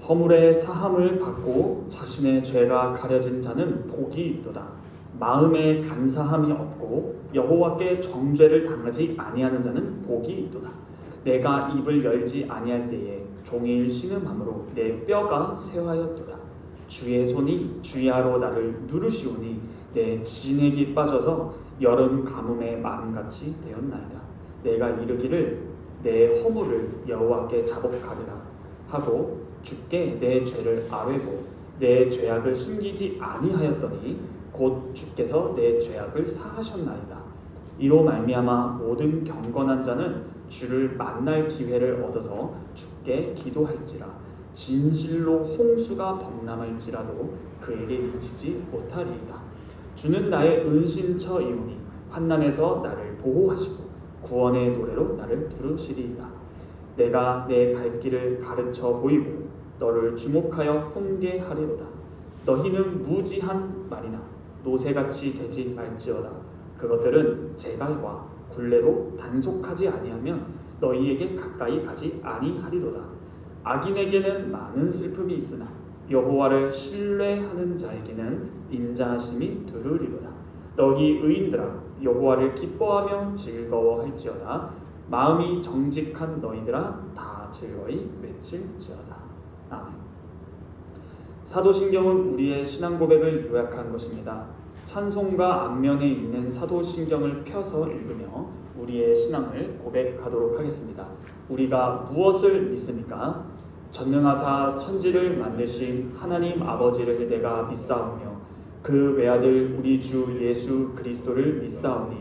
허물의 사함을 받고 자신의 죄가 가려진 자는 복이 있도다. 마음에 간사함이 없고 여호와께 정죄를 당하지 아니하는 자는 복이 있도다. 내가 입을 열지 아니할 때에 종일 신음함으로 내 뼈가 쇠하였도다. 주의 손이 주야로 나를 누르시오니 내 진액이 빠져서 여름 가뭄의 마음같이 되었나이다. 내가 이르기를 내 허물을 여호와께 자복하리라 하고 주께 내 죄를 아뢰고 내 죄악을 숨기지 아니하였더니 곧 주께서 내 죄악을 사하셨나이다. 이로 말미암아 모든 경건한 자는 주를 만날 기회를 얻어서 주께 기도할지라. 진실로 홍수가 범람할지라도 그에게 미치지 못하리이다. 주는 나의 은신처이오니 환난에서 나를 보호하시고 구원의 노래로 나를 부르시리이다. 내가 내 갈 길을 가르쳐 보이고 너를 주목하여 훈계하리로다. 너희는 무지한 말이나 노새같이 되지 말지어다. 그것들은 재갈과 굴레로 단속하지 아니하면 너희에게 가까이 가지 아니하리로다. 악인에게는 많은 슬픔이 있으나 여호와를 신뢰하는 자에게는 인자하심이 두루리로다. 너희 의인들아 여호와를 기뻐하며 즐거워할지어다. 마음이 정직한 너희들아 다 즐거이 외칠지어다. 아멘. 사도신경은 우리의 신앙 고백을 요약한 것입니다. 찬송가 앞면에 있는 사도신경을 펴서 읽으며 우리의 신앙을 고백하도록 하겠습니다. 우리가 무엇을 믿습니까? 전능하사 천지를 만드신 하나님 아버지를 내가 믿사오며 그 외아들 우리 주 예수 그리스도를 믿사오니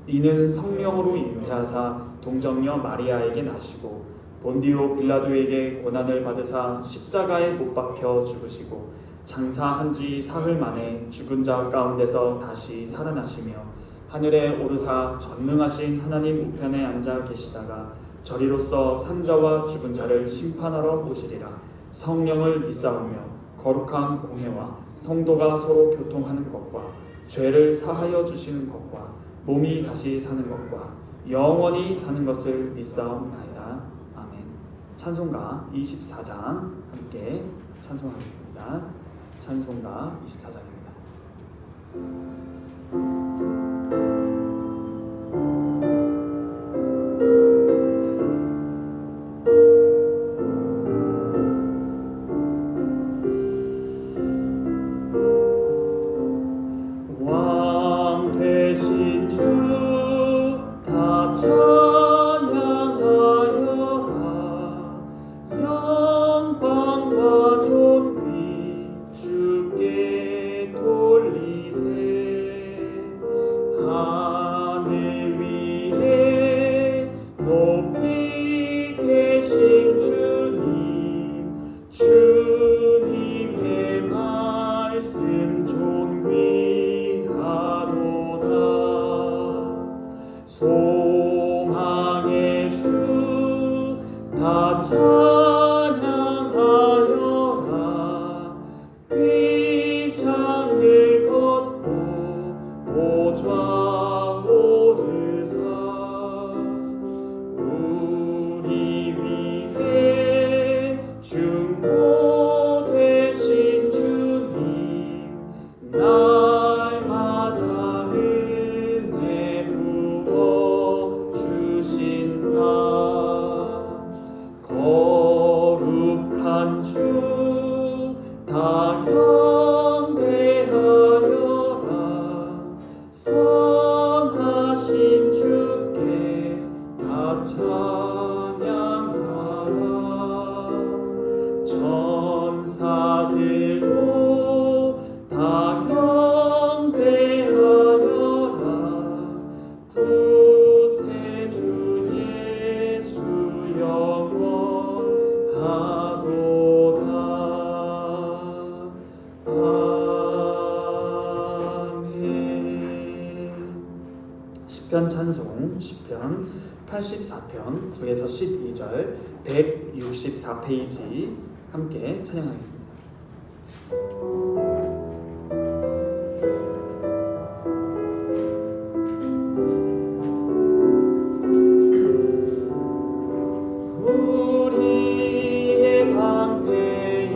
이는 성령으로 잉태하사 동정녀 마리아에게 나시고 본디오 빌라도에게 고난을 받으사 십자가에 못 박혀 죽으시고 장사한 지 사흘 만에 죽은 자 가운데서 다시 살아나시며 하늘에 오르사 전능하신 하나님 우편에 앉아 계시다가 저리로서 산자와 죽은 자를 심판하러 오시리라. 성령을 믿사오며 거룩한 공회와 성도가 서로 교통하는 것과 죄를 사하여 주시는 것과 몸이 다시 사는 것과 영원히 사는 것을 믿사옵나이다. 아멘. 찬송가 24장 함께 찬송하겠습니다. 찬송가 24장입니다. 왕 되신 주 다 찬양하여라. 영광과 존귀 주께 돌리세. 하늘 위에 높이 계신 주님, 주님의 말씀 존귀하도다. 소망의 주 다 찬양하여라. 휘장을 걷고 보좌 오르사 우리 위해 중보 되신 주님, 날마다 은혜 부어 주신다. 거룩한 주 다 경배하여라. 선하신 주께 다 찬양하라. 천사들도 다 경배하여라. 구세주 예수 영원하도다. 아멘. 시편 찬송 시편 84편 9에서 12절 164페이지 함께 찬양하겠습니다. 우리의 방패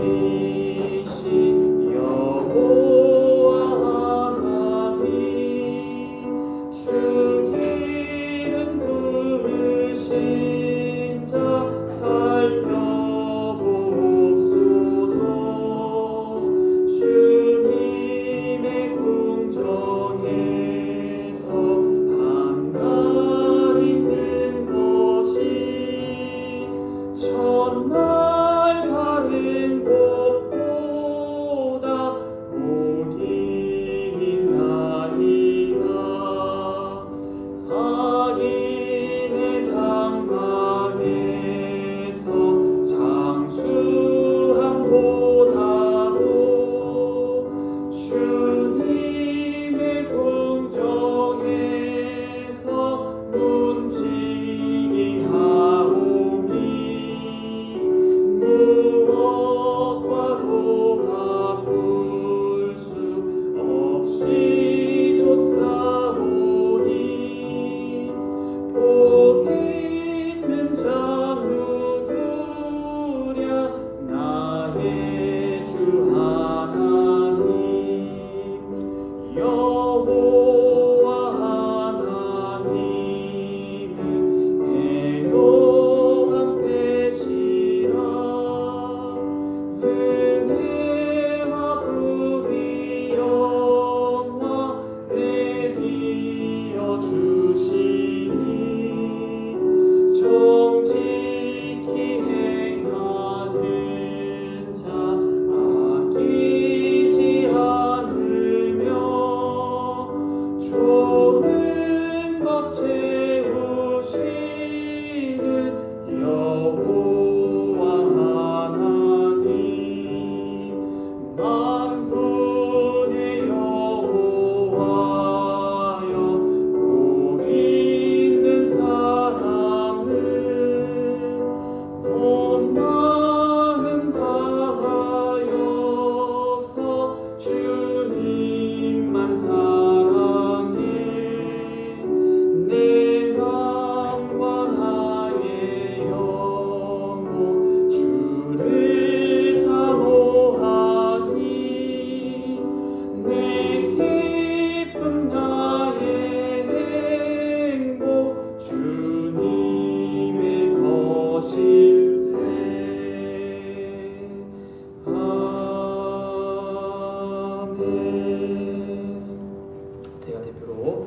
제가 대표로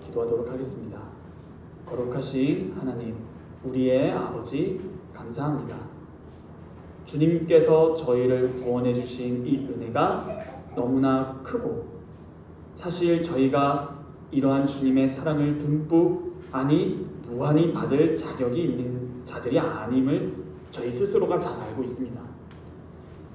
기도하도록 하겠습니다. 거룩하신 하나님, 우리의 아버지 감사합니다. 주님께서 저희를 구원해 주신 이 은혜가 너무나 크고, 사실 저희가 이러한 주님의 사랑을 듬뿍 아니 무한히 받을 자격이 있는 자들이 아님을 저희 스스로가 잘 알고 있습니다.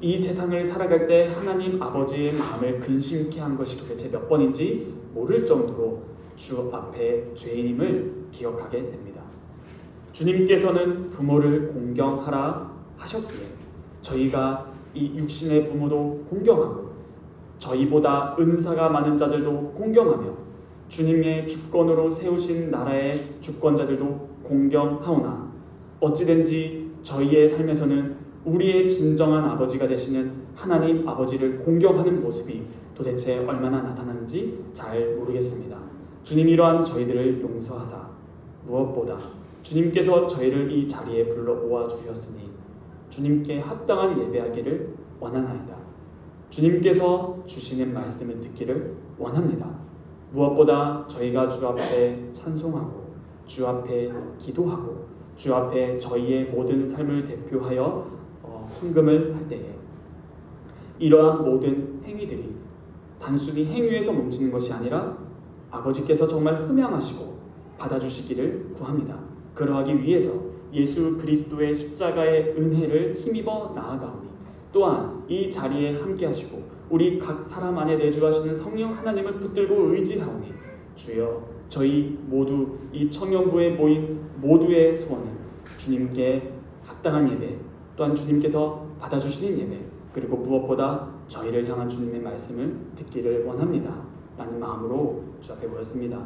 이 세상을 살아갈 때 하나님 아버지의 마음을 근심케 한 것이 도대체 몇 번인지 모를 정도로 주 앞에 죄인임을 기억하게 됩니다. 주님께서는 부모를 공경하라 하셨기에 저희가 이 육신의 부모도 공경하고 저희보다 은사가 많은 자들도 공경하며 주님의 주권으로 세우신 나라의 주권자들도 공경하오나, 어찌된지 저희의 삶에서는 우리의 진정한 아버지가 되시는 하나님 아버지를 공경하는 모습이 도대체 얼마나 나타나는지 잘 모르겠습니다. 주님, 이러한 저희들을 용서하사 무엇보다 주님께서 저희를 이 자리에 불러 모아주셨으니 주님께 합당한 예배하기를 원하나이다. 주님께서 주시는 말씀을 듣기를 원합니다. 무엇보다 저희가 주 앞에 찬송하고 주 앞에 기도하고 주 앞에 저희의 모든 삶을 대표하여 헌금을 할 때에 이러한 모든 행위들이 단순히 행위에서 멈추는 것이 아니라 아버지께서 정말 흠양하시고 받아주시기를 구합니다. 그러하기 위해서 예수 그리스도의 십자가의 은혜를 힘입어 나아가오니, 또한 이 자리에 함께 하시고 우리 각 사람 안에 내주하시는 성령 하나님을 붙들고 의지하오니, 주여, 저희 모두 이 청년부에 모인 모두의 소원은 주님께 합당한 예배, 또한 주님께서 받아주시는 예배, 그리고 무엇보다 저희를 향한 주님의 말씀을 듣기를 원합니다 라는 마음으로 주 앞에 모였습니다.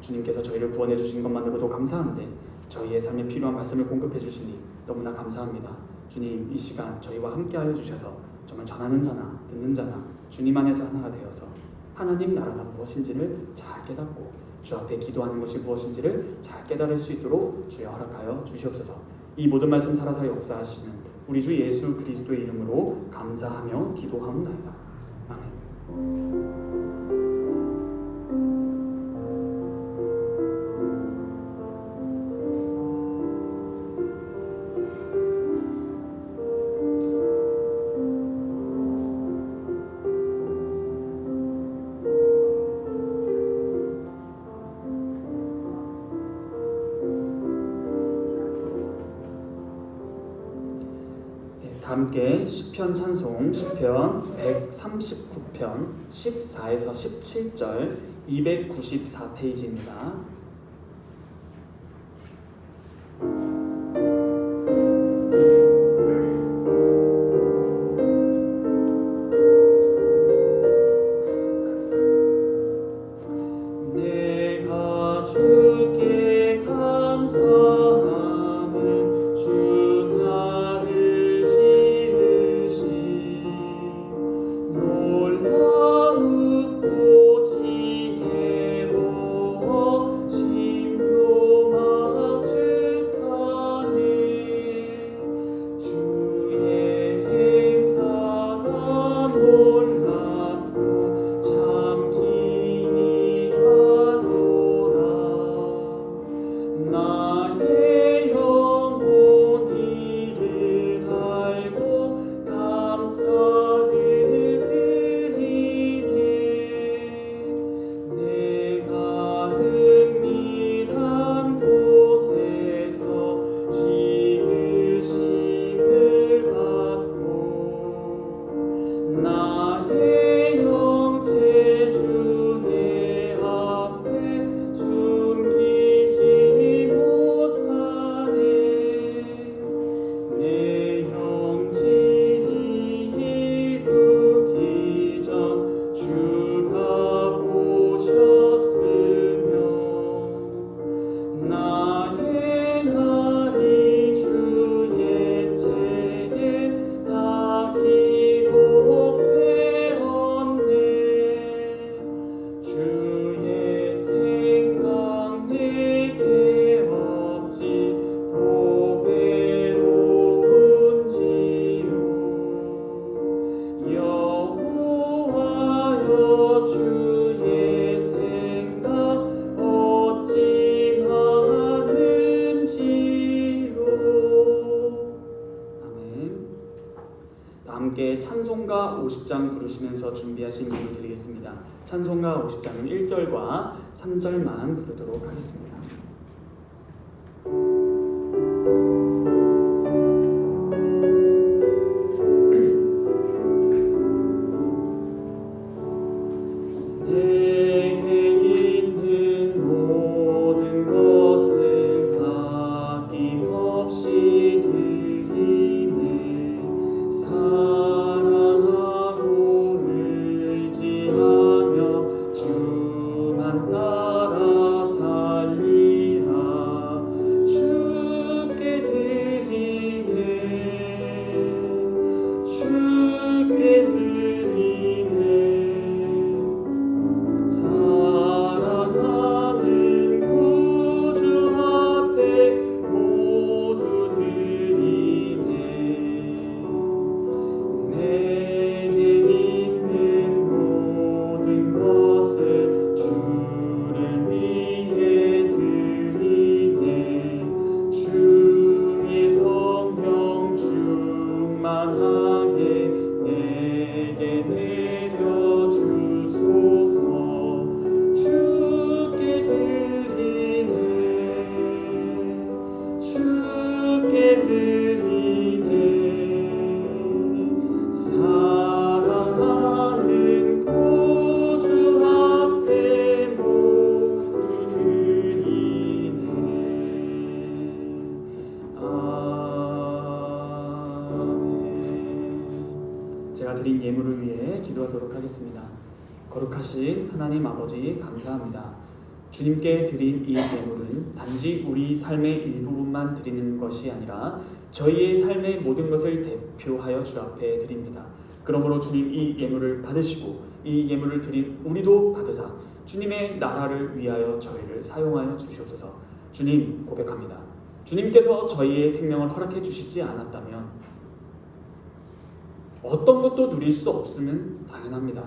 주님께서 저희를 구원해 주신 것만으로도 감사한데 저희의 삶에 필요한 말씀을 공급해 주시니 너무나 감사합니다. 주님, 이 시간 저희와 함께하여 주셔서 정말 전하는 자나 듣는 자나 주님 안에서 하나가 되어서 하나님 나라가 무엇인지를 잘 깨닫고 주 앞에 기도하는 것이 무엇인지를 잘 깨달을 수 있도록 주여 허락하여 주시옵소서. 이 모든 말씀 살아서 역사하시는 우리 주 예수 그리스도의 이름으로 감사하며 기도하옵나이다. 아멘. 함께 시편 찬송 시편 139편 14에서 17절 294페이지입니다. 내가 주께 감사함은 주 나를 지으신 놀라우고 지혜로워 신묘 막측하네. 주의 행사가 놀랍고 참 기이하도다. 나의 50장 부르시면서 준비하신 예물 드리겠습니다. 찬송가 50장은 1절과 3절만 부르도록 하겠습니다. 제가 드린 예물을 위해 기도하도록 하겠습니다. 거룩하신 하나님 아버지, 감사합니다. 주님께 드린 이 예물은 단지 우리 삶의 일부분만 드리는 것이 아니라 저희의 삶의 모든 것을 대표하여 주 앞에 드립니다. 그러므로 주님, 이 예물을 받으시고 이 예물을 드린 우리도 받으사 주님의 나라를 위하여 저희를 사용하여 주시옵소서. 주님, 고백합니다. 주님께서 저희의 생명을 허락해 주시지 않았다면 어떤 것도 누릴 수 없음은 당연합니다.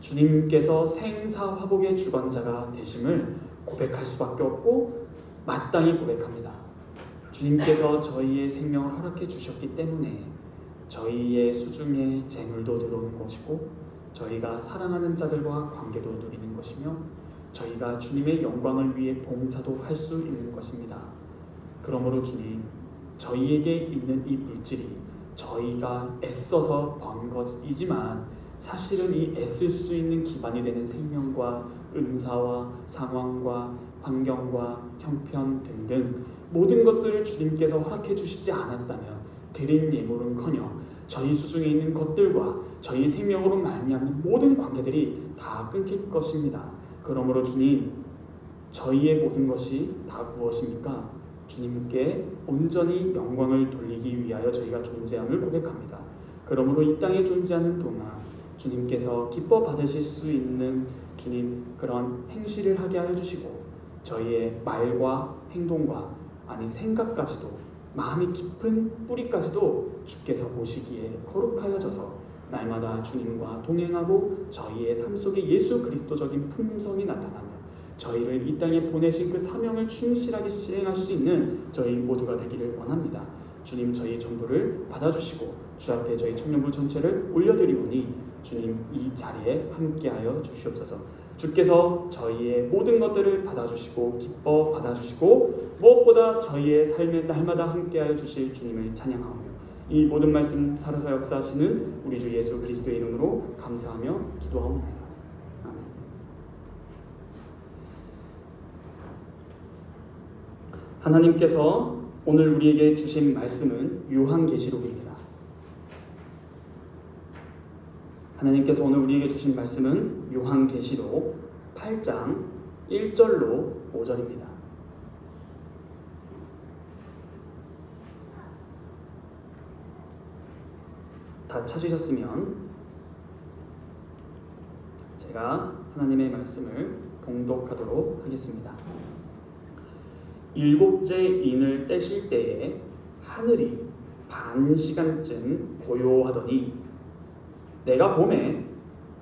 주님께서 생사화복의 주관자가 되심을 고백할 수밖에 없고 마땅히 고백합니다. 주님께서 저희의 생명을 허락해 주셨기 때문에 저희의 수중에 재물도 들어오는 것이고 저희가 사랑하는 자들과 관계도 누리는 것이며 저희가 주님의 영광을 위해 봉사도 할 수 있는 것입니다. 그러므로 주님, 저희에게 있는 이 물질이 저희가 애써서 번 것이지만 사실은 이 애쓸 수 있는 기반이 되는 생명과 은사와 상황과 환경과 형편 등등 모든 것들을 주님께서 허락해 주시지 않았다면 드린 예물은커녕 저희 수중에 있는 것들과 저희 생명으로 말미암는 모든 관계들이 다 끊길 것입니다. 그러므로 주님, 저희의 모든 것이 다 무엇입니까? 주님께 온전히 영광을 돌리기 위하여 저희가 존재함을 고백합니다. 그러므로 이 땅에 존재하는 동안 주님께서 기뻐 받으실 수 있는 주님 그런 행실을 하게 하여 주시고 저희의 말과 행동과 아니 생각까지도 마음이 깊은 뿌리까지도 주께서 보시기에 거룩하여져서 날마다 주님과 동행하고 저희의 삶 속에 예수 그리스도적인 품성이 나타나며 저희를 이 땅에 보내신 그 사명을 충실하게 시행할 수 있는 저희 모두가 되기를 원합니다. 주님, 저희 전부를 받아주시고 주 앞에 저희 청년부 전체를 올려드리오니 주님, 이 자리에 함께하여 주시옵소서. 주께서 저희의 모든 것들을 받아주시고 기뻐 받아주시고 무엇보다 저희의 삶에 날마다 함께하여 주실 주님을 찬양하오며 이 모든 말씀 살아서 역사하시는 우리 주 예수 그리스도의 이름으로 감사하며 기도하옵나이다. 하나님께서 오늘 우리에게 주신 말씀은 요한계시록입니다. 하나님께서 오늘 우리에게 주신 말씀은 요한계시록 8장 1절로 5절입니다. 다 찾으셨으면 제가 하나님의 말씀을 봉독하도록 하겠습니다. 일곱째 인을 떼실 때에 하늘이 반 시간쯤 고요하더니 내가 보매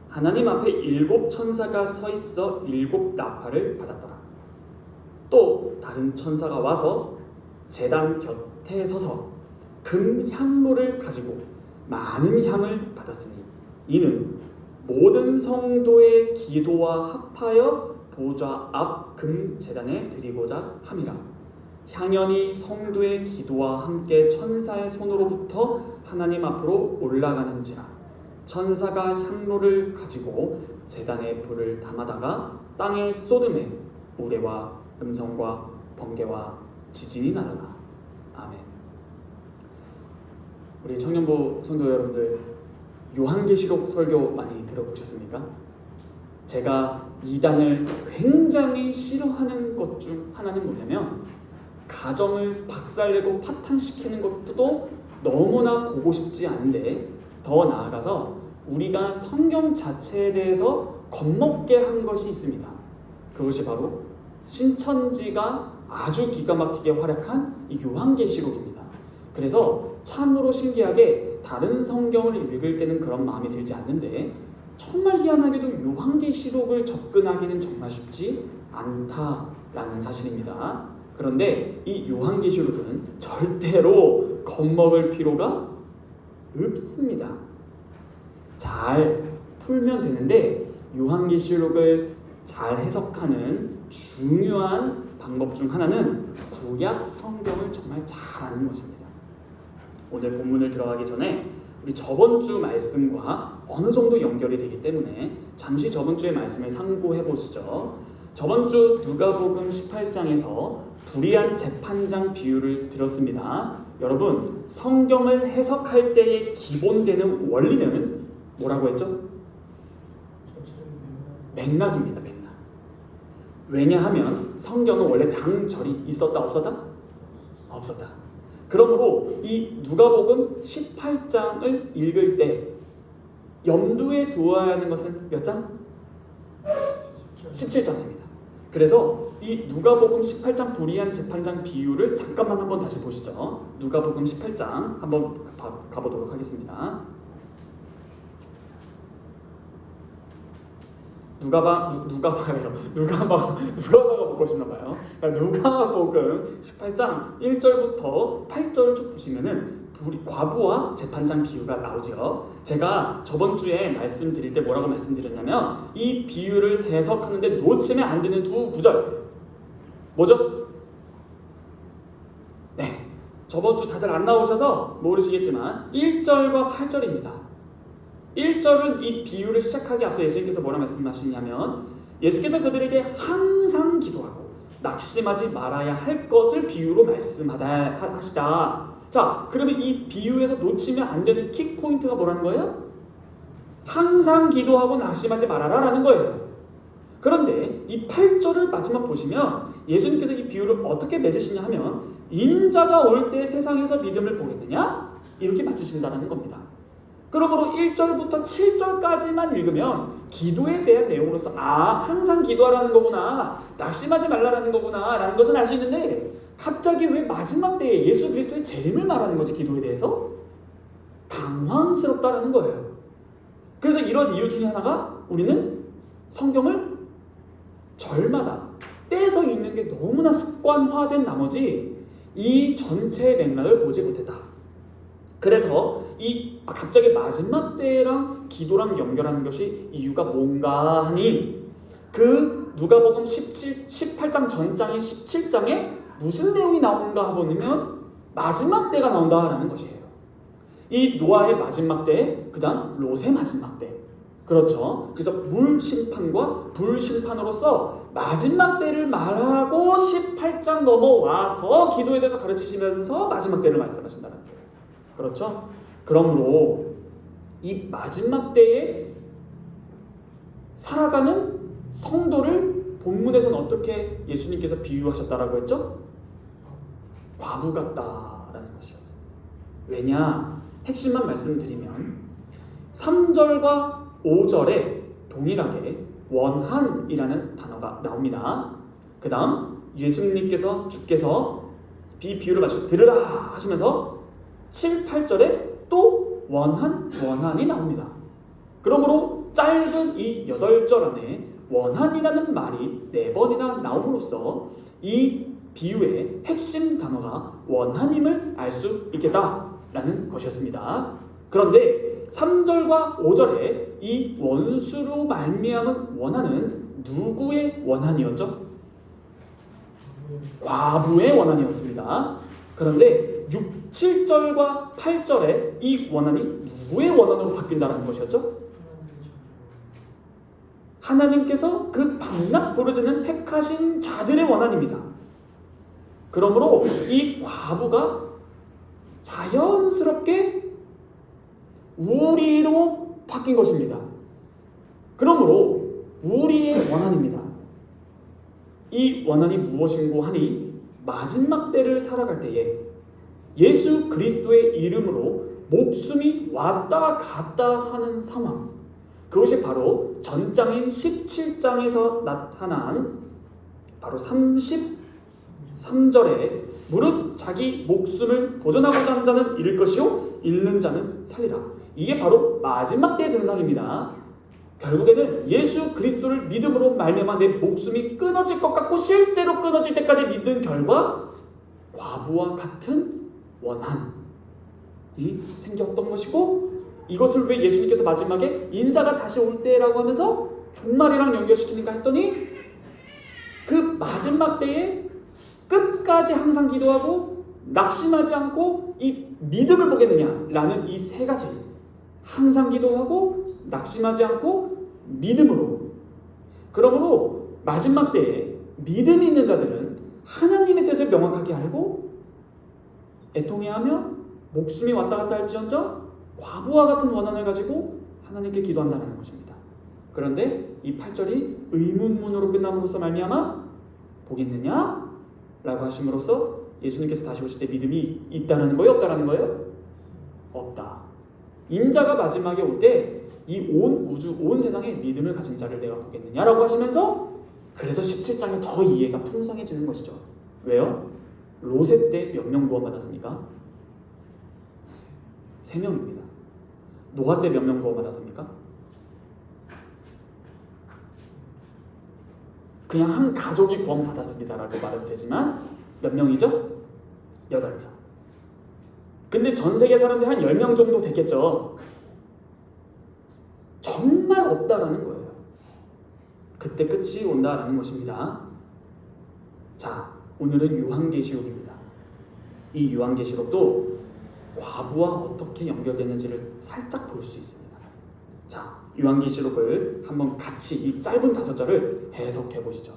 하나님 앞에 7 천사가 서 있어 7 나팔을 받았더라. 또 다른 천사가 와서 제단 곁에 서서 금 향로를 가지고 많은 향을 받았으니 이는 모든 성도의 기도와 합하여 보좌 앞 금제단에 드리고자 함이라. 향연이 성도의 기도와 함께 천사의 손으로부터 하나님 앞으로 올라가는지라. 천사가 향로를 가지고 제단에 불을 담아다가 땅에 쏟음에 우레와 음성과 번개와 지진이 나더라. 아멘. 우리 청년부 성도 여러분들, 요한계시록 설교 많이 들어보셨습니까? 제가 이단을 굉장히 싫어하는 것 중 하나는 뭐냐면, 가정을 박살내고 파탄시키는 것도 너무나 보고 싶지 않은데, 더 나아가서 우리가 성경 자체에 대해서 겁먹게 한 것이 있습니다. 그것이 바로 신천지가 아주 기가 막히게 활약한 이 요한계시록입니다. 그래서 참으로 신기하게 다른 성경을 읽을 때는 그런 마음이 들지 않는데, 정말 희한하게도 요한계시록을 접근하기는 정말 쉽지 않다라는 사실입니다. 그런데 이 요한계시록은 절대로 겁먹을 필요가 없습니다. 잘 풀면 되는데, 요한계시록을 잘 해석하는 중요한 방법 중 하나는 구약 성경을 정말 잘 아는 것입니다. 오늘 본문을 들어가기 전에 우리 저번 주 말씀과 어느 정도 연결이 되기 때문에 잠시 저번 주의 말씀을 상고해 보시죠. 저번 주 누가복음 18장에서 불의한 재판장 비유를 들었습니다. 여러분, 성경을 해석할 때의 기본되는 원리는 뭐라고 했죠? 맥락입니다. 맥락. 왜냐하면 성경은 원래 장절이 있었다 없었다? 없었다. 그러므로 이 누가복음 18장을 읽을 때 염두에 두어야 하는 것은 몇 장? 17장입니다. 그래서 이 누가복음 18장 불의한 재판장 비유를 잠깐만 한번 다시 보시죠. 누가복음 18장 한번 가보도록 하겠습니다. 누가바가 보고 싶나봐요. 누가복음 18장 1절부터 8절을 쭉 보시면은 과부와 재판장 비유가 나오죠. 제가 저번 주에 말씀드릴 때 뭐라고 말씀드렸냐면, 이 비유를 해석하는데 놓치면 안 되는 두 구절 뭐죠? 네, 저번 주 다들 안 나오셔서 모르시겠지만 1절과 8절입니다. 1절은 이 비유를 시작하기 앞서 예수님께서 뭐라 말씀하시냐면, 예수께서 그들에게 항상 기도하고 낙심하지 말아야 할 것을 비유로 말씀하시다. 자, 그러면 이 비유에서 놓치면 안 되는 킥포인트가 뭐라는 거예요? 항상 기도하고 낙심하지 말아라 라는 거예요. 그런데 이 8절을 마지막 보시면 예수님께서 이 비유를 어떻게 맺으시냐 하면, 인자가 올 때 세상에서 믿음을 보겠느냐? 이렇게 맞추신다는 겁니다. 그러므로 1절부터 7절까지만 읽으면 기도에 대한 내용으로서 항상 기도하라는 거구나, 낙심하지 말라라는 거구나 라는 것은 알 수 있는데, 갑자기 왜 마지막 때에 예수 그리스도의 재림을 말하는 거지? 기도에 대해서 당황스럽다라는 거예요. 그래서 이런 이유 중에 하나가, 우리는 성경을 절마다 떼서 읽는 게 너무나 습관화된 나머지 이 전체의 맥락을 보지 못했다. 그래서 이 갑자기 마지막 때랑 기도랑 연결하는 것이 이유가 뭔가 하니, 그 누가복음 18장 전장인 17장에 무슨 내용이 나오는가 보면 마지막 때가 나온다라는 것이에요. 이 노아의 마지막 때, 그 다음 롯의 마지막 때. 그렇죠. 그래서 물 심판과 불 심판으로서 마지막 때를 말하고 18장 넘어와서 기도에 대해서 가르치시면서 마지막 때를 말씀하신다는 거예요. 그렇죠? 그러므로 이 마지막 때에 살아가는 성도를 본문에서는 어떻게 예수님께서 비유하셨다라고 했죠? 과부 같다라는 것이었어요. 왜냐? 핵심만 말씀드리면 3절과 5절에 동일하게 원한이라는 단어가 나옵니다. 그 다음 예수님께서 주께서 비유를 마치고 들으라 하시면서 7, 8절에 또 원한이 나옵니다. 그러므로 짧은 이 8절 안에 원한이라는 말이 4번이나 나옴으로써 이 비유의 핵심 단어가 원한임을 알 수 있겠다라는 것이었습니다. 그런데 3절과 5절에 이 원수로 말미암은 원한은 누구의 원한이었죠? 과부의 원한이었습니다. 그런데 6, 7절과 8절에 이 원한이 누구의 원한으로 바뀐다는 것이었죠? 하나님께서 그 밤낮 부르짖는 택하신 자들의 원한입니다. 그러므로 이 과부가 자연스럽게 우리로 바뀐 것입니다. 그러므로 우리의 원한입니다. 이 원한이 무엇인고 하니 마지막 때를 살아갈 때에 예수 그리스도의 이름으로 목숨이 왔다 갔다 하는 상황, 그것이 바로 전장인 17장에서 나타난 바로 33절에 무릇 자기 목숨을 보존하고자 하는 자는 잃을 것이요 잃는 자는 살리라. 이게 바로 마지막 때의 증상입니다. 결국에는 예수 그리스도를 믿음으로 말미암아 내 목숨이 끊어질 것 같고 실제로 끊어질 때까지 믿는 결과 과부와 같은 원한이 생겼던 것이고, 이것을 왜 예수님께서 마지막에 인자가 다시 올 때라고 하면서 종말이랑 연결시키는가 했더니 그 마지막 때에 끝까지 항상 기도하고 낙심하지 않고 이 믿음을 보겠느냐라는 이 세 가지, 항상 기도하고 낙심하지 않고 믿음으로, 그러므로 마지막 때에 믿음이 있는 자들은 하나님의 뜻을 명확하게 알고 애통해하며 목숨이 왔다 갔다 할지언정 과부와 같은 원한을 가지고 하나님께 기도한다는 것입니다. 그런데 이 8절이 의문문으로 끝남으로써 말미암아 보겠느냐? 라고 하심으로써 예수님께서 다시 오실 때 믿음이 있다는 거예요? 없다라는 거예요? 없다. 인자가 마지막에 올 때 이 온 우주, 온 세상에 믿음을 가진 자를 내가 보겠느냐라고 하시면서, 그래서 17장에 더 이해가 풍성해지는 것이죠. 왜요? 롯의 때 몇 명 구원받았습니까? 3명입니다. 노아 때 몇 명 구원받았습니까? 그냥 한 가족이 구원받았습니다라고 말해도 되지만 몇 명이죠? 8명. 근데 전 세계 사람들이 한 10명 정도 됐겠죠. 정말 없다라는 거예요. 그때 끝이 온다라는 것입니다. 자, 오늘은 요한계시록입니다. 이 요한계시록도 과부와 어떻게 연결되는지를 살짝 볼 수 있습니다. 자, 요한계시록을 한번 같이 이 짧은 5절을 해석해 보시죠.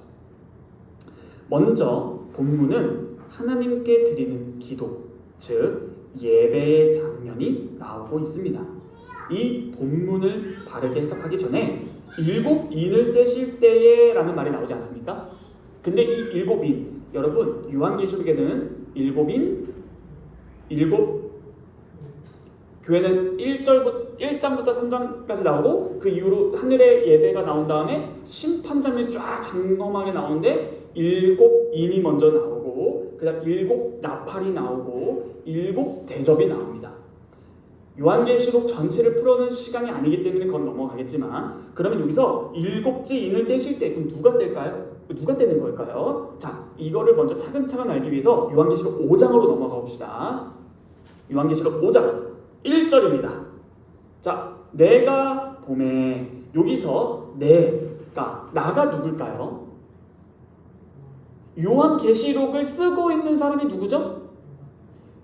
먼저 본문은 하나님께 드리는 기도, 즉 예배의 장면이 나오고 있습니다. 이 본문을 바르게 해석하기 전에 7인을 떼실 때에 라는 말이 나오지 않습니까? 근데 이 7인, 여러분 요한계시록에는 7인, 7 교회는 1장부터 3장까지 나오고 그 이후로 하늘의 예배가 나온 다음에 심판 장면이 쫙 장엄하게 나오는데 7인이 먼저 나오고 그 다음 7 나팔이 나오고 7 대접이 나옵니다. 요한계시록 전체를 풀어놓은 시간이 아니기 때문에 그건 넘어가겠지만, 그러면 여기서 7째 인을 떼실 때 그럼 누가 뗄까요? 누가 떼는 걸까요? 자, 이거를 먼저 차근차근 알기 위해서 요한계시록 5장으로 넘어가 봅시다. 요한계시록 5장 1절입니다. 자, 내가 봄에, 여기서 나가 누굴까요? 요한계시록을 쓰고 있는 사람이 누구죠?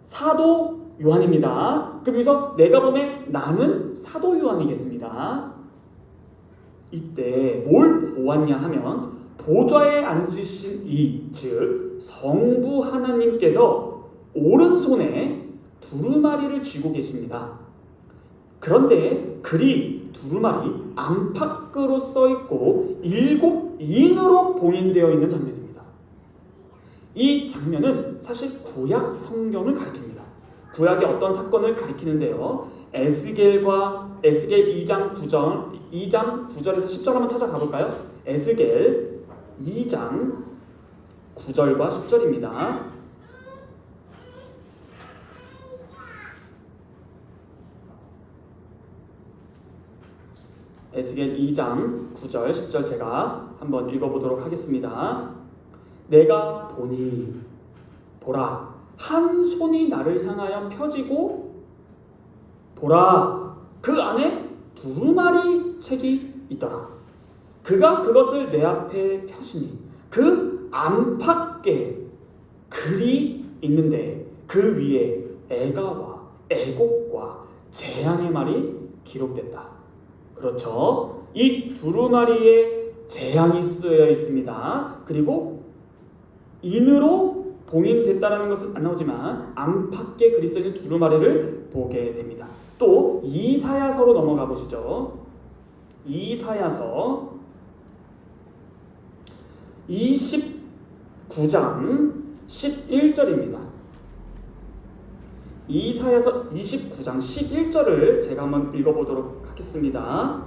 사도 요한입니다. 그럼 여기서 내가 봄에 나는 사도 요한이겠습니다. 이때 뭘 보았냐 하면 보좌에 앉으신 이, 즉 성부 하나님께서 오른손에 두루마리를 쥐고 계십니다. 그런데 글이 두루마리 안팎으로 써있고 7인으로 봉인되어 있는 장면입니다. 이 장면은 사실 구약 성경을 가리킵니다. 구약의 어떤 사건을 가리키는데요. 에스겔 2장 9절에서 10절 한번 찾아가 볼까요? 에스겔 2장 9절과 10절입니다. 에스겔 2장 9절 10절 제가 한번 읽어보도록 하겠습니다. 내가 보니 보라 한 손이 나를 향하여 펴지고 보라 그 안에 두루마리 책이 있더라. 그가 그것을 내 앞에 펴시니 그 안팎에 글이 있는데 그 위에 애가와 애곡과 재앙의 말이 기록됐다. 그렇죠? 이 두루마리에 재앙이 쓰여 있습니다. 그리고 인으로 봉인됐다는 것은 안 나오지만 안팎에 글이 쓰여있는 두루마리를 보게 됩니다. 또 이사야서로 넘어가 보시죠. 이사야서 29장 11절입니다. 이사야서 29장 11절을 제가 한번 읽어보도록 하겠습니다.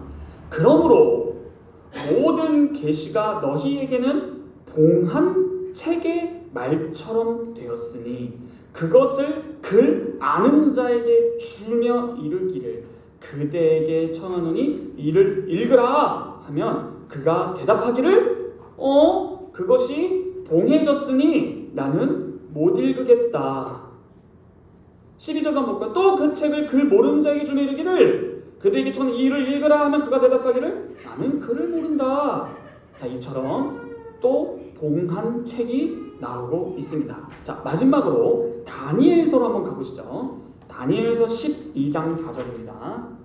그러므로 모든 계시가 너희에게는 봉한 책의 말처럼 되었으니 그것을 그 아는 자에게 주며 이르기를 그대에게 청하노니 이를 읽으라 하면 그가 대답하기를 그것이 봉해졌으니 나는 못 읽으겠다. 12절과 볼까요? 또 그 책을 그 모르는 자에게 주며 이르기를 그대에게 청하노니 이를 읽으라 하면 그가 대답하기를 나는 그를 모른다. 자, 이처럼 또 봉한 책이 나오고 있습니다. 자, 마지막으로 다니엘서로 한번 가보시죠. 다니엘서 12장 4절입니다.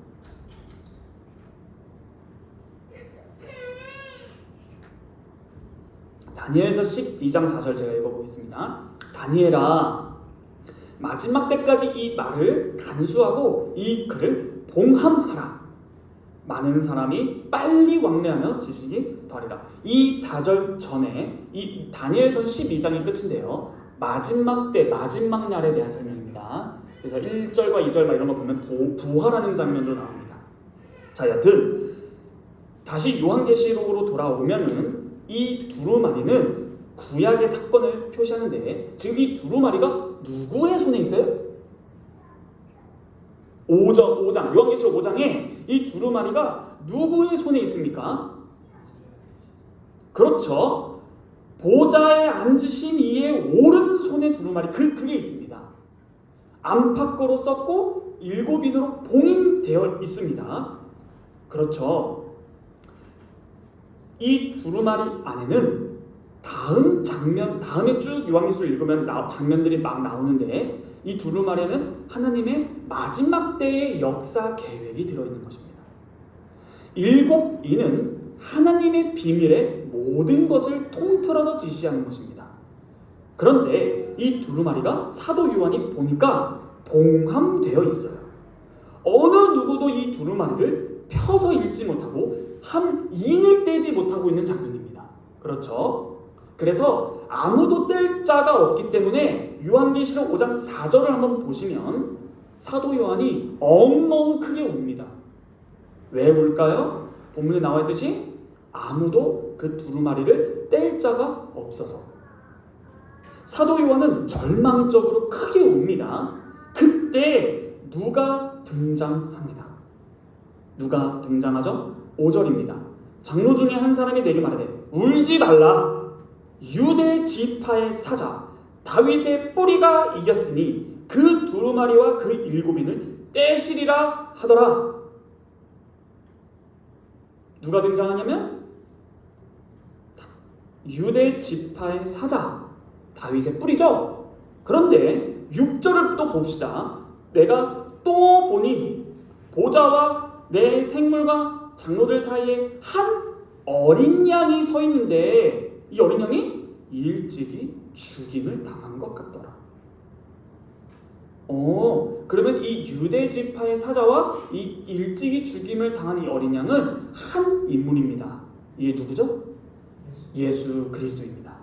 다니엘서 12장 4절 제가 읽어보겠습니다. 다니엘아, 마지막 때까지 이 말을 간수하고 이 글을 봉함하라. 많은 사람이 빨리 왕래하며 지식이 더하리라. 이 4절 전에 이 다니엘서 12장이 끝인데요. 마지막 때, 마지막 날에 대한 설명입니다. 그래서 1절과 2절 이런 거 보면 부활하는 장면도 나옵니다. 자, 여튼 다시 요한계시록으로 돌아오면은 이 두루마리는 구약의 사건을 표시하는데 지금 이 두루마리가 누구의 손에 있어요? 5장 요한계시록 5장에 이 두루마리가 누구의 손에 있습니까? 그렇죠. 보좌에 앉으신 이의 오른손에 두루마리 그게 있습니다. 안팎으로 썼고 7인으로 봉인되어 있습니다. 그렇죠. 이 두루마리 안에는 다음에 쭉 요한계시록을 읽으면 장면들이 막 나오는데 이 두루마리에는 하나님의 마지막 때의 역사 계획이 들어있는 것입니다. 7인은 하나님의 비밀의 모든 것을 통틀어서 지시하는 것입니다. 그런데 이 두루마리가 사도 요한이 보니까 봉함되어 있어요. 어느 누구도 이 두루마리를 펴서 읽지 못하고 한 인을 떼지 못하고 있는 장면입니다. 그렇죠? 그래서 아무도 뗄 자가 없기 때문에 요한계시록 5장 4절을 한번 보시면 사도 요한이 엉엉 크게 웁니다. 왜 울까요? 본문에 나와 있듯이 아무도 그 두루마리를 뗄 자가 없어서 사도 요한은 절망적으로 크게 웁니다. 그때 누가 등장합니다. 누가 등장하죠? 5절입니다. 장로 중에 한 사람이 내게 말하되 울지 말라. 유대 지파의 사자 다윗의 뿌리가 이겼으니 그 두루마리와 그 7인을 떼시리라 하더라. 누가 등장하냐면 유대 지파의 사자 다윗의 뿌리죠. 그런데 6절을 또 봅시다. 내가 또 보니 보좌와 내 생물과 장로들 사이에 한 어린 양이 서 있는데 이 어린 양이 일찍이 죽임을 당한 것 같더라. 그러면 이 유대 지파의 사자와 이 일찍이 죽임을 당한 이 어린 양은 한 인물입니다. 이게 누구죠? 예수 그리스도입니다.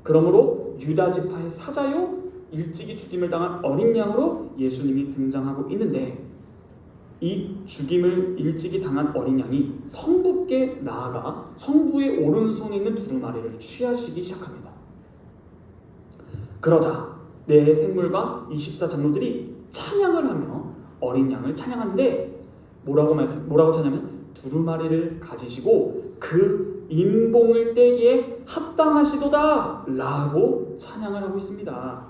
그러므로 유다 지파의 사자요 일찍이 죽임을 당한 어린 양으로 예수님이 등장하고 있는데 이 죽임을 일찍이 당한 어린 양이 성부께 나아가 성부의 오른손에 있는 두루마리를 취하시기 시작합니다. 그러자 내 생물과 24장로들이 찬양을 하며 어린 양을 찬양하는데 뭐라고 찬양하면 두루마리를 가지시고 그 인봉을 떼기에 합당하시도다 라고 찬양을 하고 있습니다.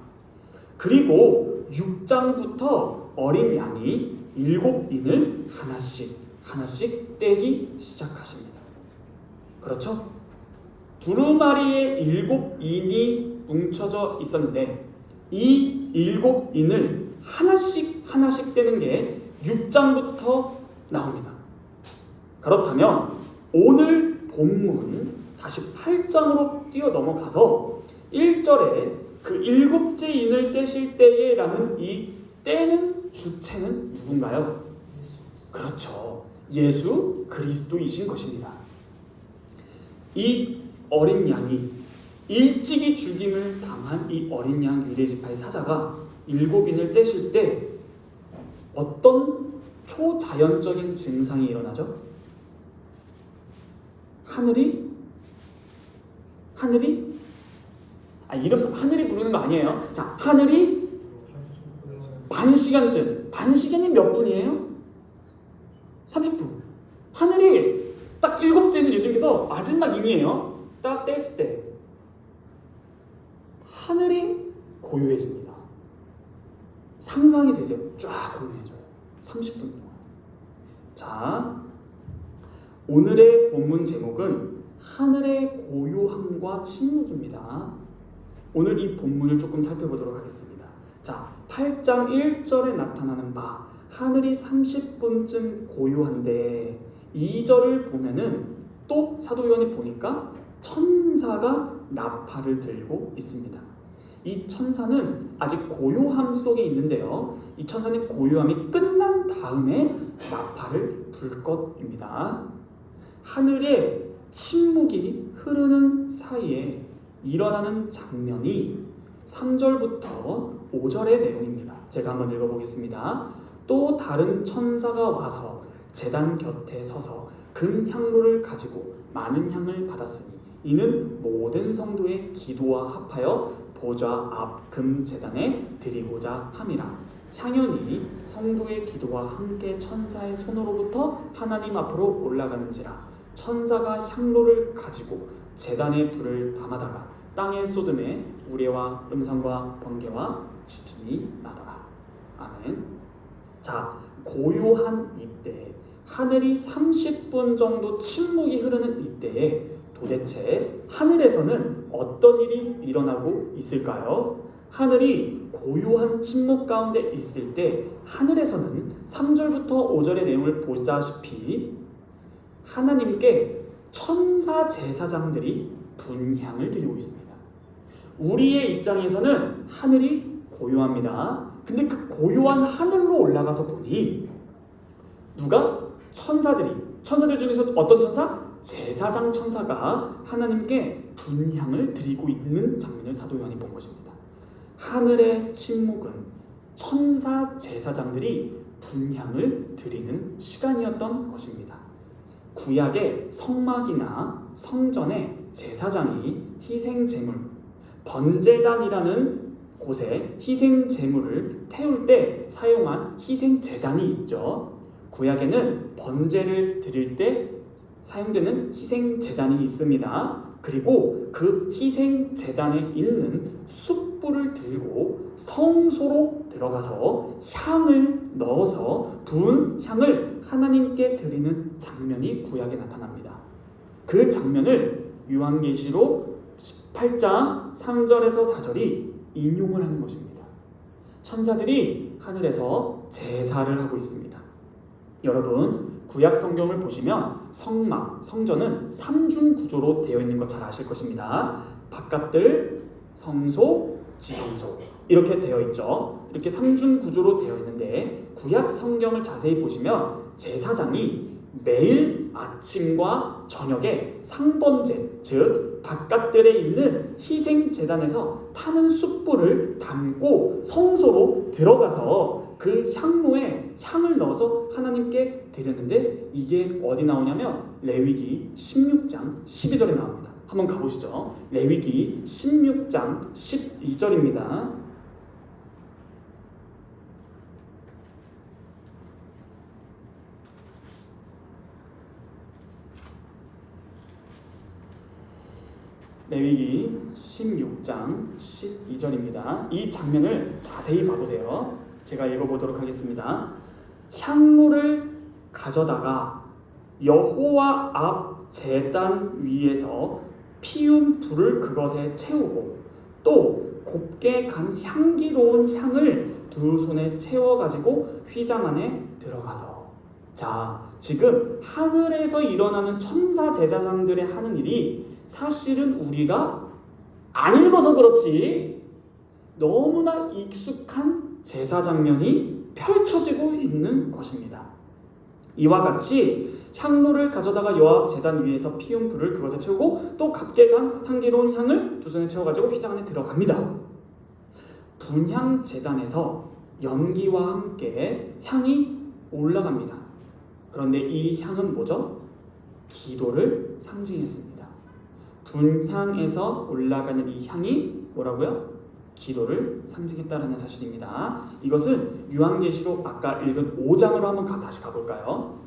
그리고 6장부터 어린 양이 7인을 하나씩 떼기 시작하십니다. 그렇죠? 두루마리에 7인이 뭉쳐져 있었는데 이 7인을 하나씩 떼는 게 6장부터 나옵니다. 그렇다면 오늘 본문 다시 8장으로 뛰어 넘어가서 1절에 그 7째 인을 떼실 때에 라는 이 떼는 주체는 누군가요? 그렇죠. 예수 그리스도이신 것입니다. 이 어린 양이 일찍이 죽임을 당한 이 어린 양 유대지파의 사자가 7인을 떼실 때 어떤 초자연적인 증상이 일어나죠? 하늘이 이름 하늘이 부르는 거 아니에요. 자, 하늘이 반시간이 몇 분이에요? 30분. 하늘이 딱 7째는 예수님께서 마지막 인이에요. 딱 뗐을 때 하늘이 고요해집니다. 상상이 되죠? 쫙 고요해져요. 30분 동안. 자, 오늘의 본문 제목은 하늘의 고요함과 침묵입니다. 오늘 이 본문을 조금 살펴보도록 하겠습니다. 자, 8장 1절에 나타나는 바 하늘이 30분쯤 고요한데 2절을 보면은 또 사도 요한이 보니까 천사가 나팔을 들고 있습니다. 이 천사는 아직 고요함 속에 있는데요. 이 천사는 고요함이 끝난 다음에 나팔을 불 것입니다. 하늘에 침묵이 흐르는 사이에 일어나는 장면이 3절부터 5절의 내용입니다. 제가 한번 읽어보겠습니다. 또 다른 천사가 와서 제단 곁에 서서 금향로를 가지고 많은 향을 받았으니 이는 모든 성도의 기도와 합하여 보좌 앞 금제단에 드리고자 함이라. 향연이 성도의 기도와 함께 천사의 손으로부터 하나님 앞으로 올라가는지라. 천사가 향로를 가지고 제단에 불을 담아다가 땅에 쏟음에 우레와 음성과 번개와 지진이 나더라. 아멘. 자, 고요한 이때, 하늘이 30분 정도 침묵이 흐르는 이때에 도대체 하늘에서는 어떤 일이 일어나고 있을까요? 하늘이 고요한 침묵 가운데 있을 때 하늘에서는 3절부터 5절의 내용을 보다시피 하나님께 천사 제사장들이 분향을 드리고 있습니다. 우리의 입장에서는 하늘이 고요합니다. 근데 그 고요한 하늘로 올라가서 보니 누가? 천사들 중에서 어떤 천사? 제사장 천사가 하나님께 분향을 드리고 있는 장면을 사도 요한이 본 것입니다. 하늘의 침묵은 천사 제사장들이 분향을 드리는 시간이었던 것입니다. 구약의 성막이나 성전의 제사장이 희생제물, 번제단이라는 곳에 희생제물을 태울 때 사용한 희생제단이 있죠. 구약에는 번제를 드릴 때 사용되는 희생제단이 있습니다. 그리고 그 희생제단에 있는 숯불을 들고 성소로 들어가서 향을 넣어서 부은 향을 하나님께 드리는 장면이 구약에 나타납니다. 그 장면을 요한계시록 18장 3절에서 4절이 인용을 하는 것입니다. 천사들이 하늘에서 제사를 하고 있습니다. 여러분, 구약 성경을 보시면 성막, 성전은 3중 구조로 되어 있는 것 잘 아실 것입니다. 바깥들, 성소, 지성소 이렇게 되어 있죠. 이렇게 3중 구조로 되어 있는데 구약 성경을 자세히 보시면 제사장이 매일 아침과 저녁에 상번제, 즉 바깥들에 있는 희생제단에서 타는 숯불을 담고 성소로 들어가서 그 향로에 향을 넣어서 하나님께 드렸는데 이게 어디 나오냐면 레위기 16장 12절에 나옵니다. 한번 가보시죠. 레위기 16장 12절입니다. 레위기 16장 12절입니다. 이 장면을 자세히 봐보세요. 제가 읽어보도록 하겠습니다. 향로를 가져다가 여호와 앞 제단 위에서 피운 불을 그것에 채우고 또 곱게 간 향기로운 향을 두 손에 채워가지고 휘장 안에 들어가서. 자, 지금 하늘에서 일어나는 천사 제사장들의 하는 일이 사실은 우리가 안 읽어서 그렇지 너무나 익숙한 제사 장면이 펼쳐지고 있는 것입니다. 이와 같이 향로를 가져다가 여호와 제단 위에서 피운 불을 그것에 채우고 또 값게 간 향기로운 향을 두 손에 채워가지고 휘장 안에 들어갑니다. 분향 제단에서 연기와 함께 향이 올라갑니다. 그런데 이 향은 뭐죠? 기도를 상징했습니다. 분향에서 올라가는 이 향이 뭐라고요? 기도를 상징했다는 사실입니다. 이것은 요한계시록 아까 읽은 5장으로 한번 다시 가볼까요?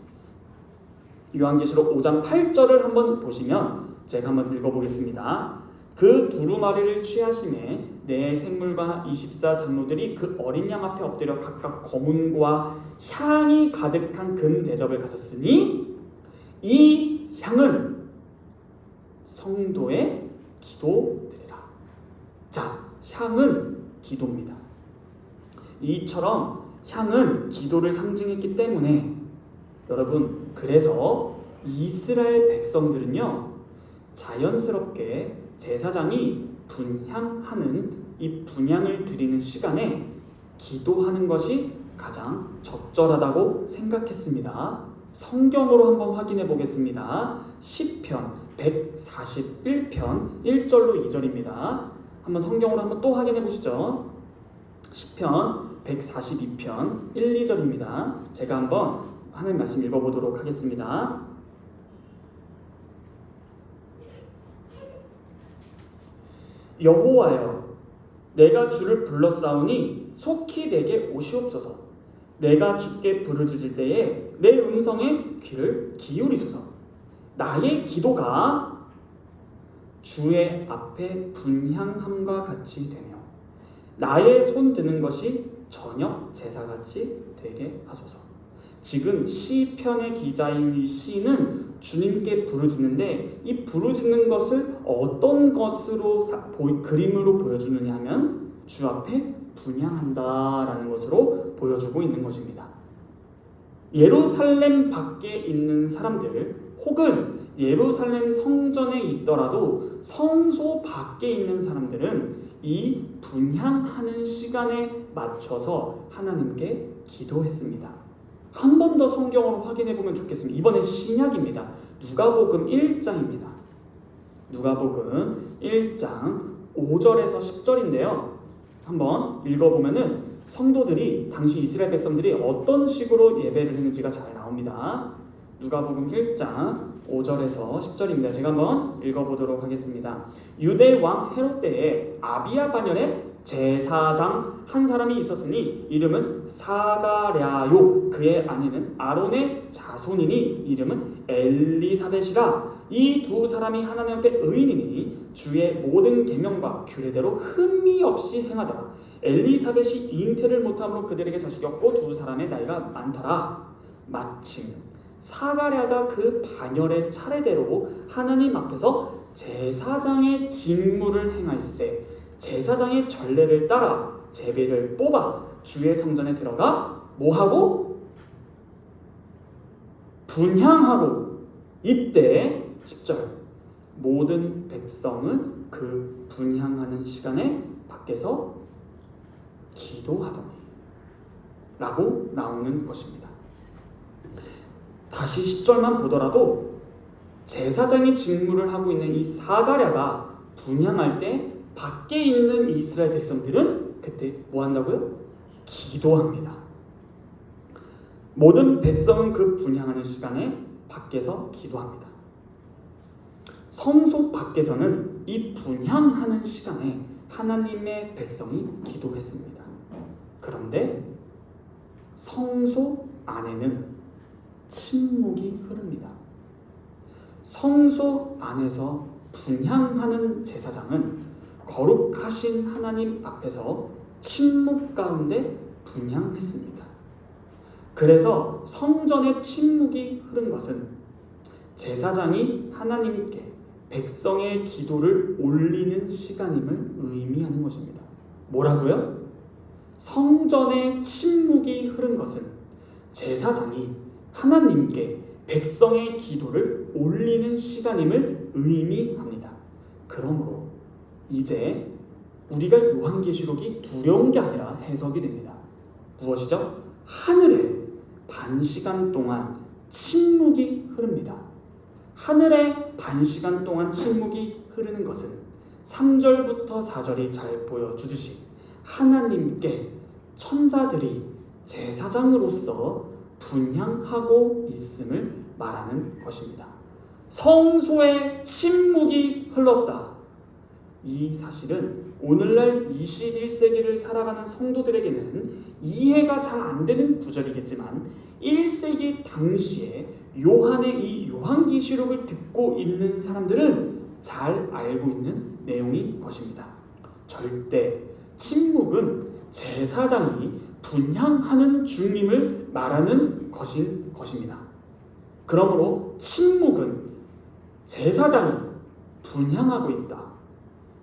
요한계시록 5장 8절을 한번 보시면 제가 한번 읽어보겠습니다. 그 두루마리를 취하심에 네 생물과 24장로들이 그 어린 양 앞에 엎드려 각각 검은과 향이 가득한 금 대접을 가졌으니 이 향은 성도의 기도드리라. 자, 향은 기도입니다. 이처럼 향은 기도를 상징했기 때문에 여러분, 그래서 이스라엘 백성들은요 자연스럽게 제사장이 분향하는 이 분향을 드리는 시간에 기도하는 것이 가장 적절하다고 생각했습니다. 성경으로 한번 확인해 보겠습니다. 시편 141편 1절로 2절입니다. 한번 성경으로 한번 또 확인해 보시죠. 시편 142편 1, 2절입니다. 제가 한번 하나님 말씀 읽어보도록 하겠습니다. 여호와여, 내가 주를 불렀사오니 속히 내게 오시옵소서. 내가 주께 부르짖을 때에 내 음성에 귀를 기울이소서. 나의 기도가 주의 앞에 분향함과 같이 되며 나의 손 드는 것이 저녁 제사같이 되게 하소서. 지금 시편의 기자인 이 시인은 주님께 부르짖는데 이 부르짖는 것을 어떤 것으로 그림으로 보여주느냐 하면 주 앞에 분향한다라는 것으로 보여주고 있는 것입니다. 예루살렘 밖에 있는 사람들 혹은 예루살렘 성전에 있더라도 성소 밖에 있는 사람들은 이 분향하는 시간에 맞춰서 하나님께 기도했습니다. 한 번 더 성경으로 확인해 보면 좋겠습니다. 이번엔 신약입니다. 누가복음 1장입니다. 누가복음 1장 5절에서 10절인데요. 한번 읽어보면은 성도들이 당시 이스라엘 백성들이 어떤 식으로 예배를 했는지가 잘 나옵니다. 누가복음 1장 5절에서 10절입니다. 제가 한번 읽어보도록 하겠습니다. 유대 왕 헤롯 때에 아비야 반열에 제사장 한 사람이 있었으니 이름은 사가랴요. 그의 아내는 아론의 자손이니 이름은 엘리사벳이라. 이 두 사람이 하나님 앞에 의인이니 주의 모든 계명과 규례대로 흠이 없이 행하더라. 엘리사벳이 잉태를 못함으로 그들에게 자식이 없고 두 사람의 나이가 많더라. 마침 사가랴가 그 반열의 차례대로 하나님 앞에서 제사장의 직무를 행할세 제사장의 전례를 따라 제비를 뽑아 주의 성전에 들어가 뭐하고? 분향하고. 이때 10절 모든 백성은 그 분향하는 시간에 밖에서 기도하더니 라고 나오는 것입니다. 다시 10절만 보더라도 제사장의 직무를 하고 있는 이 사가랴가 분향할 때 밖에 있는 이스라엘 백성들은 그때 뭐 한다고요? 기도합니다. 모든 백성은 그 분향하는 시간에 밖에서 기도합니다. 성소 밖에서는 이 분향하는 시간에 하나님의 백성이 기도했습니다. 그런데 성소 안에는 침묵이 흐릅니다. 성소 안에서 분향하는 제사장은 거룩하신 하나님 앞에서 침묵 가운데 분향했습니다. 그래서 성전의 침묵이 흐른 것은 제사장이 하나님께 백성의 기도를 올리는 시간임을 의미하는 것입니다. 뭐라고요? 성전의 침묵이 흐른 것은 제사장이 하나님께 백성의 기도를 올리는 시간임을 의미합니다. 그러므로 이제 우리가 요한계시록이 두려운 게 아니라 해석이 됩니다. 무엇이죠? 하늘에 반시간 동안 침묵이 흐릅니다. 하늘에 반시간 동안 침묵이 흐르는 것은 3절부터 4절이 잘 보여주듯이 하나님께 천사들이 제사장으로서 분향하고 있음을 말하는 것입니다. 성소에 침묵이 흘렀다. 이 사실은 오늘날 21세기를 살아가는 성도들에게는 이해가 잘 안 되는 구절이겠지만 1세기 당시에 요한의 이 요한계시록을 듣고 있는 사람들은 잘 알고 있는 내용인 것입니다. 절대 침묵은 제사장이 분향하는 중임을 말하는 것인 것입니다. 그러므로 침묵은 제사장이 분향하고 있다.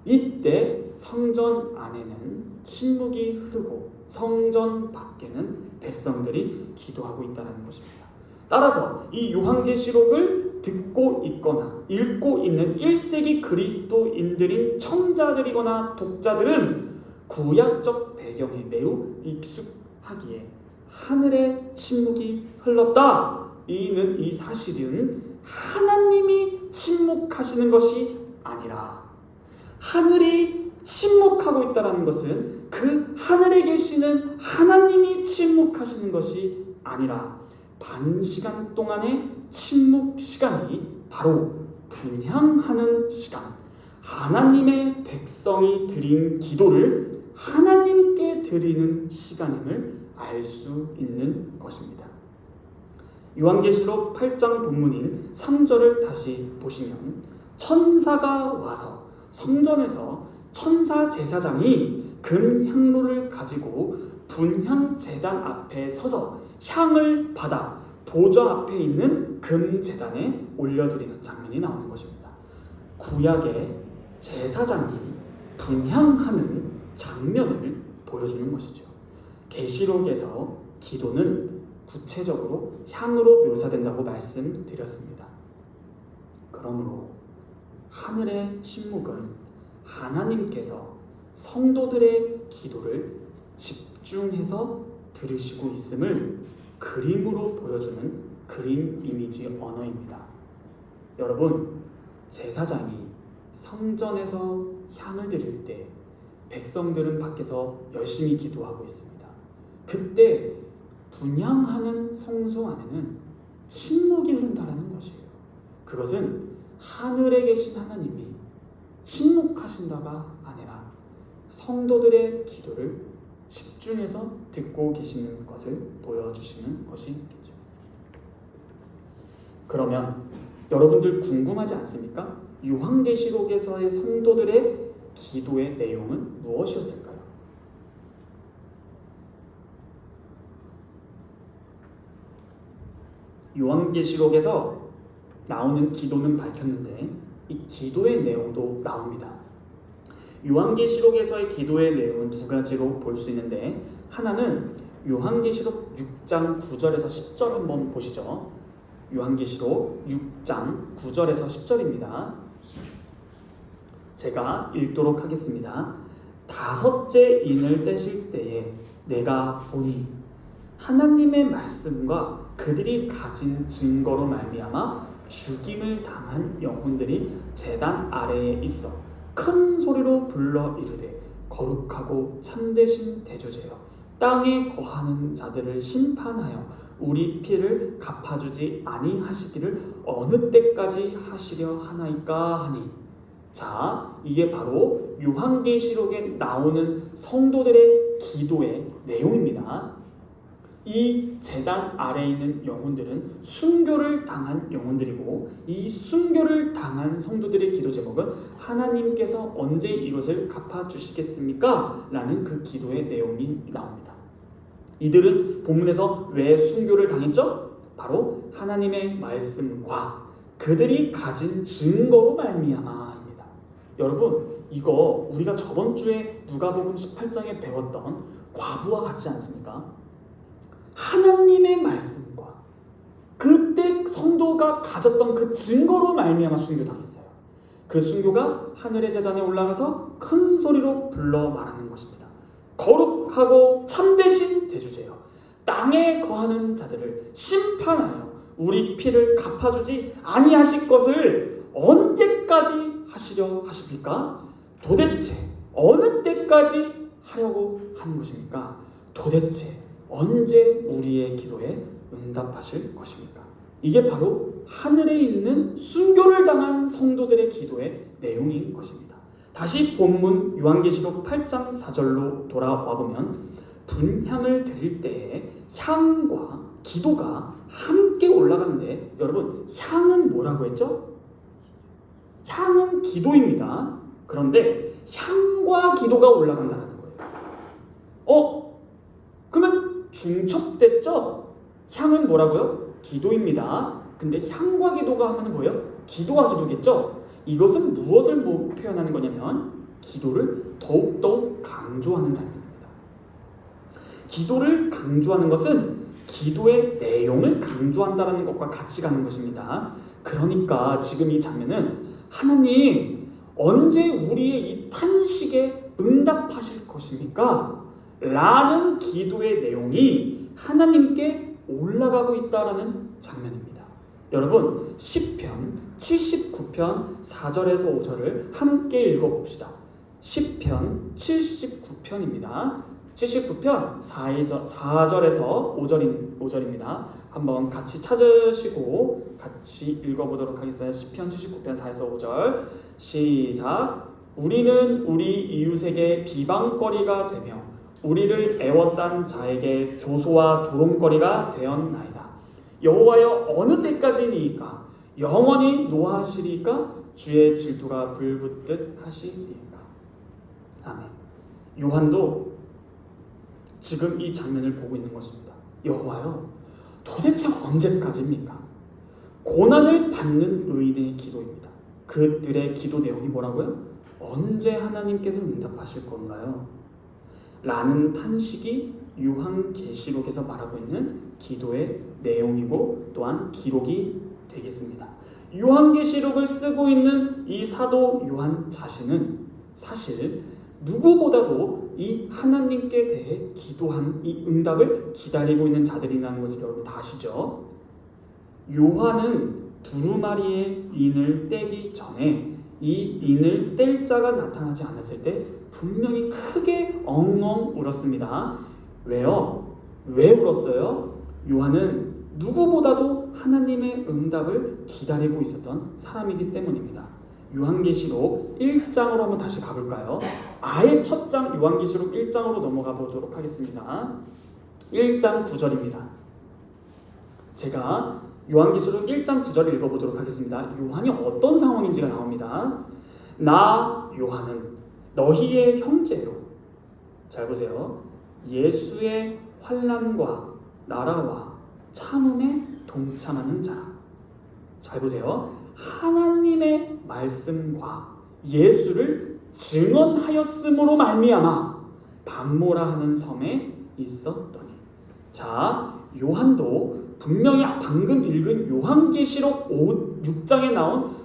이때 성전 안에는 침묵이 흐르고 성전 밖에는 백성들이 기도하고 있다는 것입니다. 따라서 이 요한계시록을 듣고 있거나 읽고 있는 1세기 그리스도인들인 청자들이거나 독자들은 구약적 배경에 매우 익숙하기에 하늘의 침묵이 흘렀다. 이 사실은 하나님이 침묵하시는 것이 아니라 하늘이 침묵하고 있다는 것은 그 하늘에 계시는 하나님이 침묵하시는 것이 아니라 반시간 동안의 침묵 시간이 바로 분향하는 시간, 하나님의 백성이 드린 기도를 하나님께 드리는 시간임을 알 수 있는 것입니다. 요한계시록 8장 본문인 3절을 다시 보시면 천사가 와서 성전에서 천사 제사장이 금 향로를 가지고 분향 제단 앞에 서서 향을 받아 보좌 앞에 있는 금 제단에 올려드리는 장면이 나오는 것입니다. 구약의 제사장이 분향하는 장면을 보여주는 것이죠. 계시록에서 기도는 구체적으로 향으로 묘사된다고 말씀드렸습니다. 그러므로 하늘의 침묵은 하나님께서 성도들의 기도를 집중해서 들으시고 있음을 그림으로 보여주는 그림 이미지 언어입니다. 여러분, 제사장이 성전에서 향을 드릴 때 백성들은 밖에서 열심히 기도하고 있습니다. 그때 분향하는 성소 안에는 침묵이 흐른다는 것이에요. 그것은 하늘에 계신 하나님이 침묵하신다가 아니라 성도들의 기도를 집중해서 듣고 계시는 것을 보여주시는 것이겠죠. 그러면 여러분들 궁금하지 않습니까? 요한계시록에서의 성도들의 기도의 내용은 무엇이었을까요? 요한계시록에서 나오는 기도는 밝혔는데 이 기도의 내용도 나옵니다. 요한계시록에서의 기도의 내용은 두 가지로 볼 수 있는데, 하나는 요한계시록 6장 9절에서 10절 한번 보시죠. 요한계시록 6장 9절에서 10절입니다. 제가 읽도록 하겠습니다. 다섯째 인을 떼실 때에 내가 보니 하나님의 말씀과 그들이 가진 증거로 말미암아 죽임을 당한 영혼들이 제단 아래에 있어 큰 소리로 불러 이르되 거룩하고 참되신 대저제여 땅에 거하는 자들을 심판하여 우리 피를 갚아주지 아니하시기를 어느 때까지 하시려 하나이까 하니. 자, 이게 바로 요한계시록에 나오는 성도들의 기도의 내용입니다. 이 제단 아래에 있는 영혼들은 순교를 당한 영혼들이고, 이 순교를 당한 성도들의 기도 제목은 하나님께서 언제 이것을 갚아주시겠습니까? 라는 그 기도의 내용이 나옵니다. 이들은 본문에서 왜 순교를 당했죠? 바로 하나님의 말씀과 그들이 가진 증거로 말미암아입니다. 여러분, 이거 우리가 저번 주에 누가복음 18장에 배웠던 과부와 같지 않습니까? 하나님의 말씀과 그때 성도가 가졌던 그 증거로 말미암아 순교당했어요. 그 순교가 하늘의 제단에 올라가서 큰 소리로 불러 말하는 것입니다. 거룩하고 참되신 대주제여, 땅에 거하는 자들을 심판하여 우리 피를 갚아주지 아니하실 것을 언제까지 하시려 하십니까? 도대체 어느 때까지 하려고 하는 것입니까? 도대체 언제 우리의 기도에 응답하실 것입니까? 이게 바로 하늘에 있는 순교를 당한 성도들의 기도의 내용인 것입니다. 다시 본문 요한계시록 8장 4절로 돌아와 보면 분향을 드릴 때에 향과 기도가 함께 올라가는데, 여러분, 향은 뭐라고 했죠? 향은 기도입니다. 그런데 향과 기도가 올라간다는 거예요. 그러면 중첩됐죠? 향은 뭐라고요? 기도입니다. 근데 향과 기도가 하면 뭐예요? 기도와 기도겠죠? 이것은 무엇을 표현하는 거냐면 기도를 더욱더 강조하는 장면입니다. 기도를 강조하는 것은 기도의 내용을 강조한다는 것과 같이 가는 것입니다. 그러니까 지금 이 장면은 하나님, 언제 우리의 이 탄식에 응답하실 것입니까? 라는 기도의 내용이 하나님께 올라가고 있다라는 장면입니다. 여러분, 시편 79편 4절에서 5절을 함께 읽어봅시다. 시편 79편입니다. 79편 4절에서 5절입니다. 한번 같이 찾으시고 같이 읽어보도록 하겠습니다. 시편 79편 4에서 5절 시작. 우리는 우리 이웃에게 비방거리가 되며 우리를 애워싼 자에게 조소와 조롱거리가 되었나이다. 여호와여, 어느 때까지니까? 영원히 노하시리까? 주의 질투가 불붙듯 하시리까? 아멘. 요한도 지금 이 장면을 보고 있는 것입니다. 여호와여, 도대체 언제까지입니까? 고난을 받는 의인의 기도입니다. 그들의 기도 내용이 뭐라고요? 언제 하나님께서 응답하실 건가요? 라는 탄식이 요한계시록에서 말하고 있는 기도의 내용이고 또한 기록이 되겠습니다. 요한계시록을 쓰고 있는 이 사도 요한 자신은 사실 누구보다도 이 하나님께 대해 기도한 이 응답을 기다리고 있는 자들이라는 것을 여러분 다 아시죠? 요한은 두루마리의 인을 떼기 전에 이 인을 뗄 자가 나타나지 않았을 때 분명히 크게 엉엉 울었습니다. 왜요? 왜 울었어요? 요한은 누구보다도 하나님의 응답을 기다리고 있었던 사람이기 때문입니다. 요한계시록 1장으로 한번 다시 가볼까요? 아예 첫 장 요한계시록 1장으로 넘어가 보도록 하겠습니다. 1장 9절입니다. 제가 요한계시록 1장 9절을 읽어보도록 하겠습니다. 요한이 어떤 상황인지가 나옵니다. 나 요한은 너희의 형제요. 잘 보세요. 예수의 환난과 나라와 참음에 동참하는 자. 잘 보세요. 하나님의 말씀과 예수를 증언하였으므로 말미암아 밤모라 하는 섬에 있었더니. 자, 요한도 분명히 방금 읽은 요한계시록 6장에 나온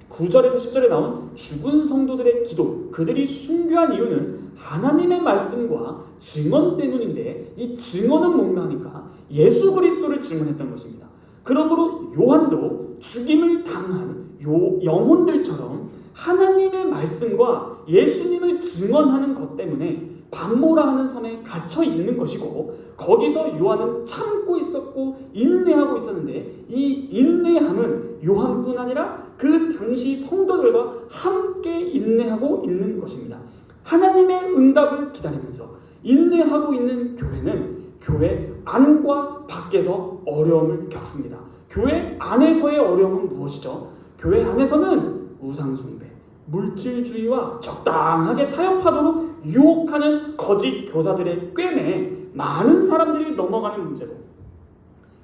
9절에서 10절에 나온 죽은 성도들의 기도, 그들이 순교한 이유는 하나님의 말씀과 증언 때문인데, 이 증언은 뭔가 하니까 예수 그리스도를 증언했던 것입니다. 그러므로 요한도 죽임을 당한 영혼들처럼 하나님의 말씀과 예수님을 증언하는 것 때문에 밤모라 하는 섬에 갇혀 있는 것이고, 거기서 요한은 참고 있었고 인내하고 있었는데, 이 인내함은 요한뿐 아니라 그 당시 성도들과 함께 인내하고 있는 것입니다. 하나님의 응답을 기다리면서 인내하고 있는 교회는 교회 안과 밖에서 어려움을 겪습니다. 교회 안에서의 어려움은 무엇이죠? 교회 안에서는 우상숭배, 물질주의와 적당하게 타협하도록 유혹하는 거짓 교사들의 꾀매, 많은 사람들이 넘어가는 문제로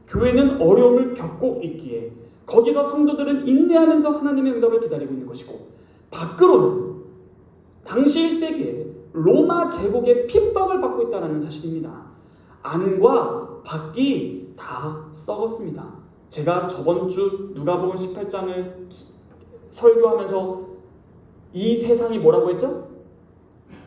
교회는 어려움을 겪고 있기에 거기서 성도들은 인내하면서 하나님의 응답을 기다리고 있는 것이고, 밖으로는 당시 1세기에 로마 제국의 핍박을 받고 있다는 사실입니다. 안과 밖이 다 썩었습니다. 제가 저번 주 누가복음 18장을 설교하면서 이 세상이 뭐라고 했죠?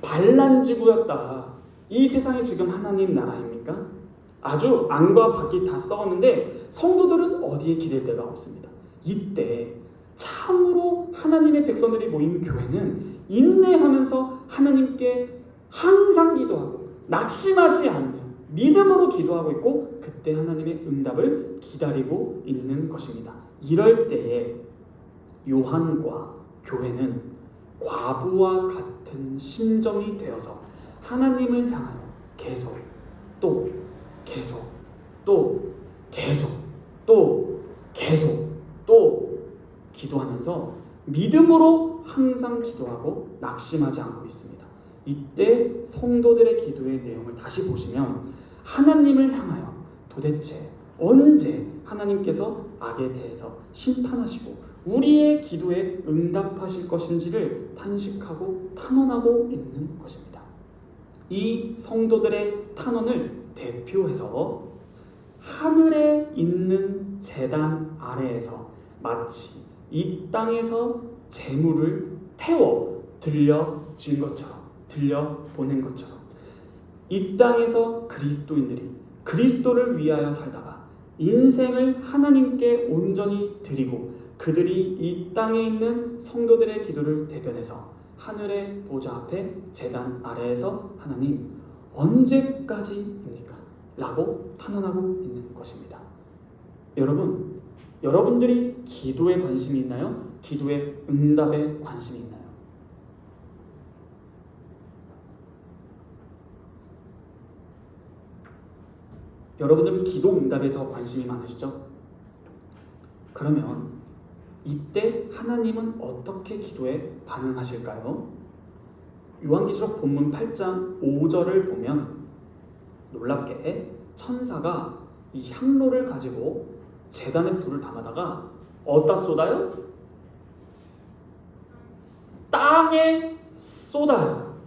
반란지구였다. 이 세상이 지금 하나님 나라입니까? 아주 안과 밖이 다 썩었는데 성도들은 어디에 기댈 데가 없습니다. 이때 참으로 하나님의 백성들이 모인 교회는 인내하면서 하나님께 항상 기도하고 낙심하지 않으며 믿음으로 기도하고 있고, 그때 하나님의 응답을 기다리고 있는 것입니다. 이럴 때에 요한과 교회는 과부와 같은 심정이 되어서 하나님을 향하여 계속 또 계속 또 계속 또 계속 또 기도하면서 믿음으로 항상 기도하고 낙심하지 않고 있습니다. 이때 성도들의 기도의 내용을 다시 보시면 하나님을 향하여 도대체 언제 하나님께서 악에 대해서 심판하시고 우리의 기도에 응답하실 것인지를 탄식하고 탄원하고 있는 것입니다. 이 성도들의 탄원을 대표해서 하늘에 있는 제단 아래에서 마치 이 땅에서 재물을 태워 들려진 것처럼, 들려보낸 것처럼 이 땅에서 그리스도인들이 그리스도를 위하여 살다가 인생을 하나님께 온전히 드리고 그들이 이 땅에 있는 성도들의 기도를 대변해서 하늘의 보좌 앞에 제단 아래에서 하나님 언제까지입니까? 라고 탄원하고 있는 것입니다. 여러분, 여러분들이 기도에 관심이 있나요? 기도의 응답에 관심이 있나요? 여러분들은 기도 응답에 더 관심이 많으시죠? 그러면 이때 하나님은 어떻게 기도에 반응하실까요? 요한계시록 본문 8장 5절을 보면 놀랍게 천사가 이 향로를 가지고 제단에 불을 담아다가 어디다 쏟아요? 땅에 쏟아요.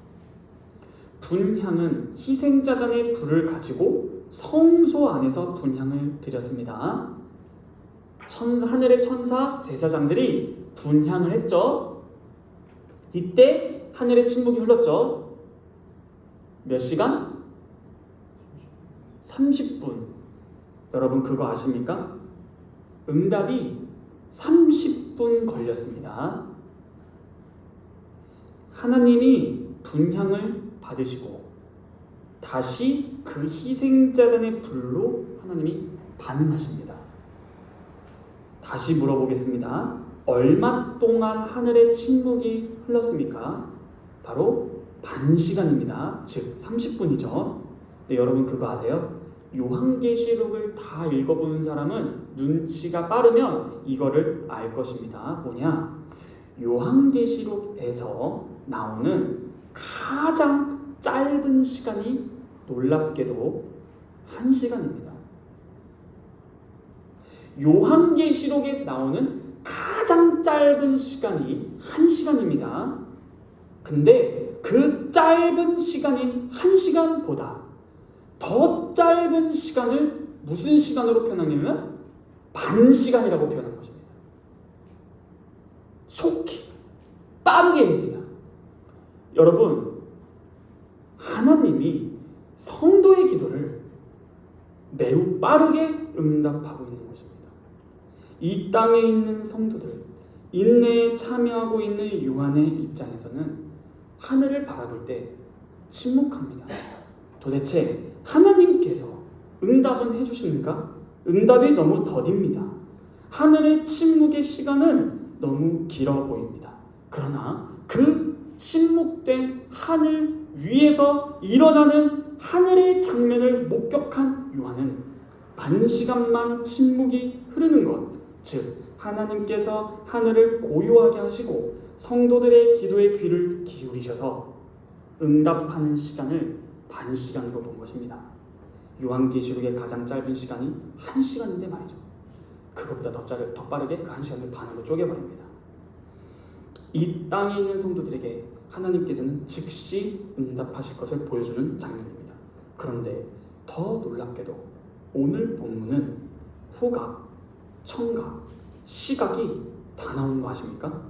분향은 희생자단의 불을 가지고 성소 안에서 분향을 드렸습니다. 하늘의 천사 제사장들이 분향을 했죠. 이때 하늘의 침묵이 흘렀죠. 몇 시간? 30분. 여러분 그거 아십니까? 응답이 30분 걸렸습니다. 하나님이 분향을 받으시고 다시 그 희생자단의 불로 하나님이 반응하십니다. 다시 물어보겠습니다. 얼마 동안 하늘의 침묵이 흘렀습니까? 바로 반 시간입니다. 즉 30분이죠. 네, 여러분 그거 아세요? 요한계시록을 다 읽어보는 사람은 눈치가 빠르면 이거를 알 것입니다. 뭐냐? 요한계시록에서 나오는 가장 짧은 시간이 놀랍게도 1시간입니다. 요한계시록에 나오는 가장 짧은 시간이 1시간입니다. 근데 그 짧은 시간인 1시간보다 더 짧은 시간을 무슨 시간으로 표현하냐면 반 시간이라고 표현한 것입니다. 속히 빠르게 얘기합니다. 여러분, 하나님이 성도의 기도를 매우 빠르게 응답하고 있는 것입니다. 이 땅에 있는 성도들, 인내에 참여하고 있는 요한의 입장에서는 하늘을 바라볼 때 침묵합니다. 도대체 하나님께서 응답은 해주십니까? 응답이 너무 더딥니다. 하늘의 침묵의 시간은 너무 길어 보입니다. 그러나 그 침묵된 하늘 위에서 일어나는 하늘의 장면을 목격한 요한은 반 시간만 침묵이 흐르는 것, 즉 하나님께서 하늘을 고요하게 하시고 성도들의 기도에 귀를 기울이셔서 응답하는 시간을 반 시간으로 본 것입니다. 요한계시록의 가장 짧은 시간이 1시간인데 말이죠. 그것보다 더 빠르게 그 1시간을 반으로 쪼개버립니다. 이 땅에 있는 성도들에게 하나님께서는 즉시 응답하실 것을 보여주는 장면입니다. 그런데 더 놀랍게도 오늘 본문은 후각, 청각, 시각이 다 나오는 거 아십니까?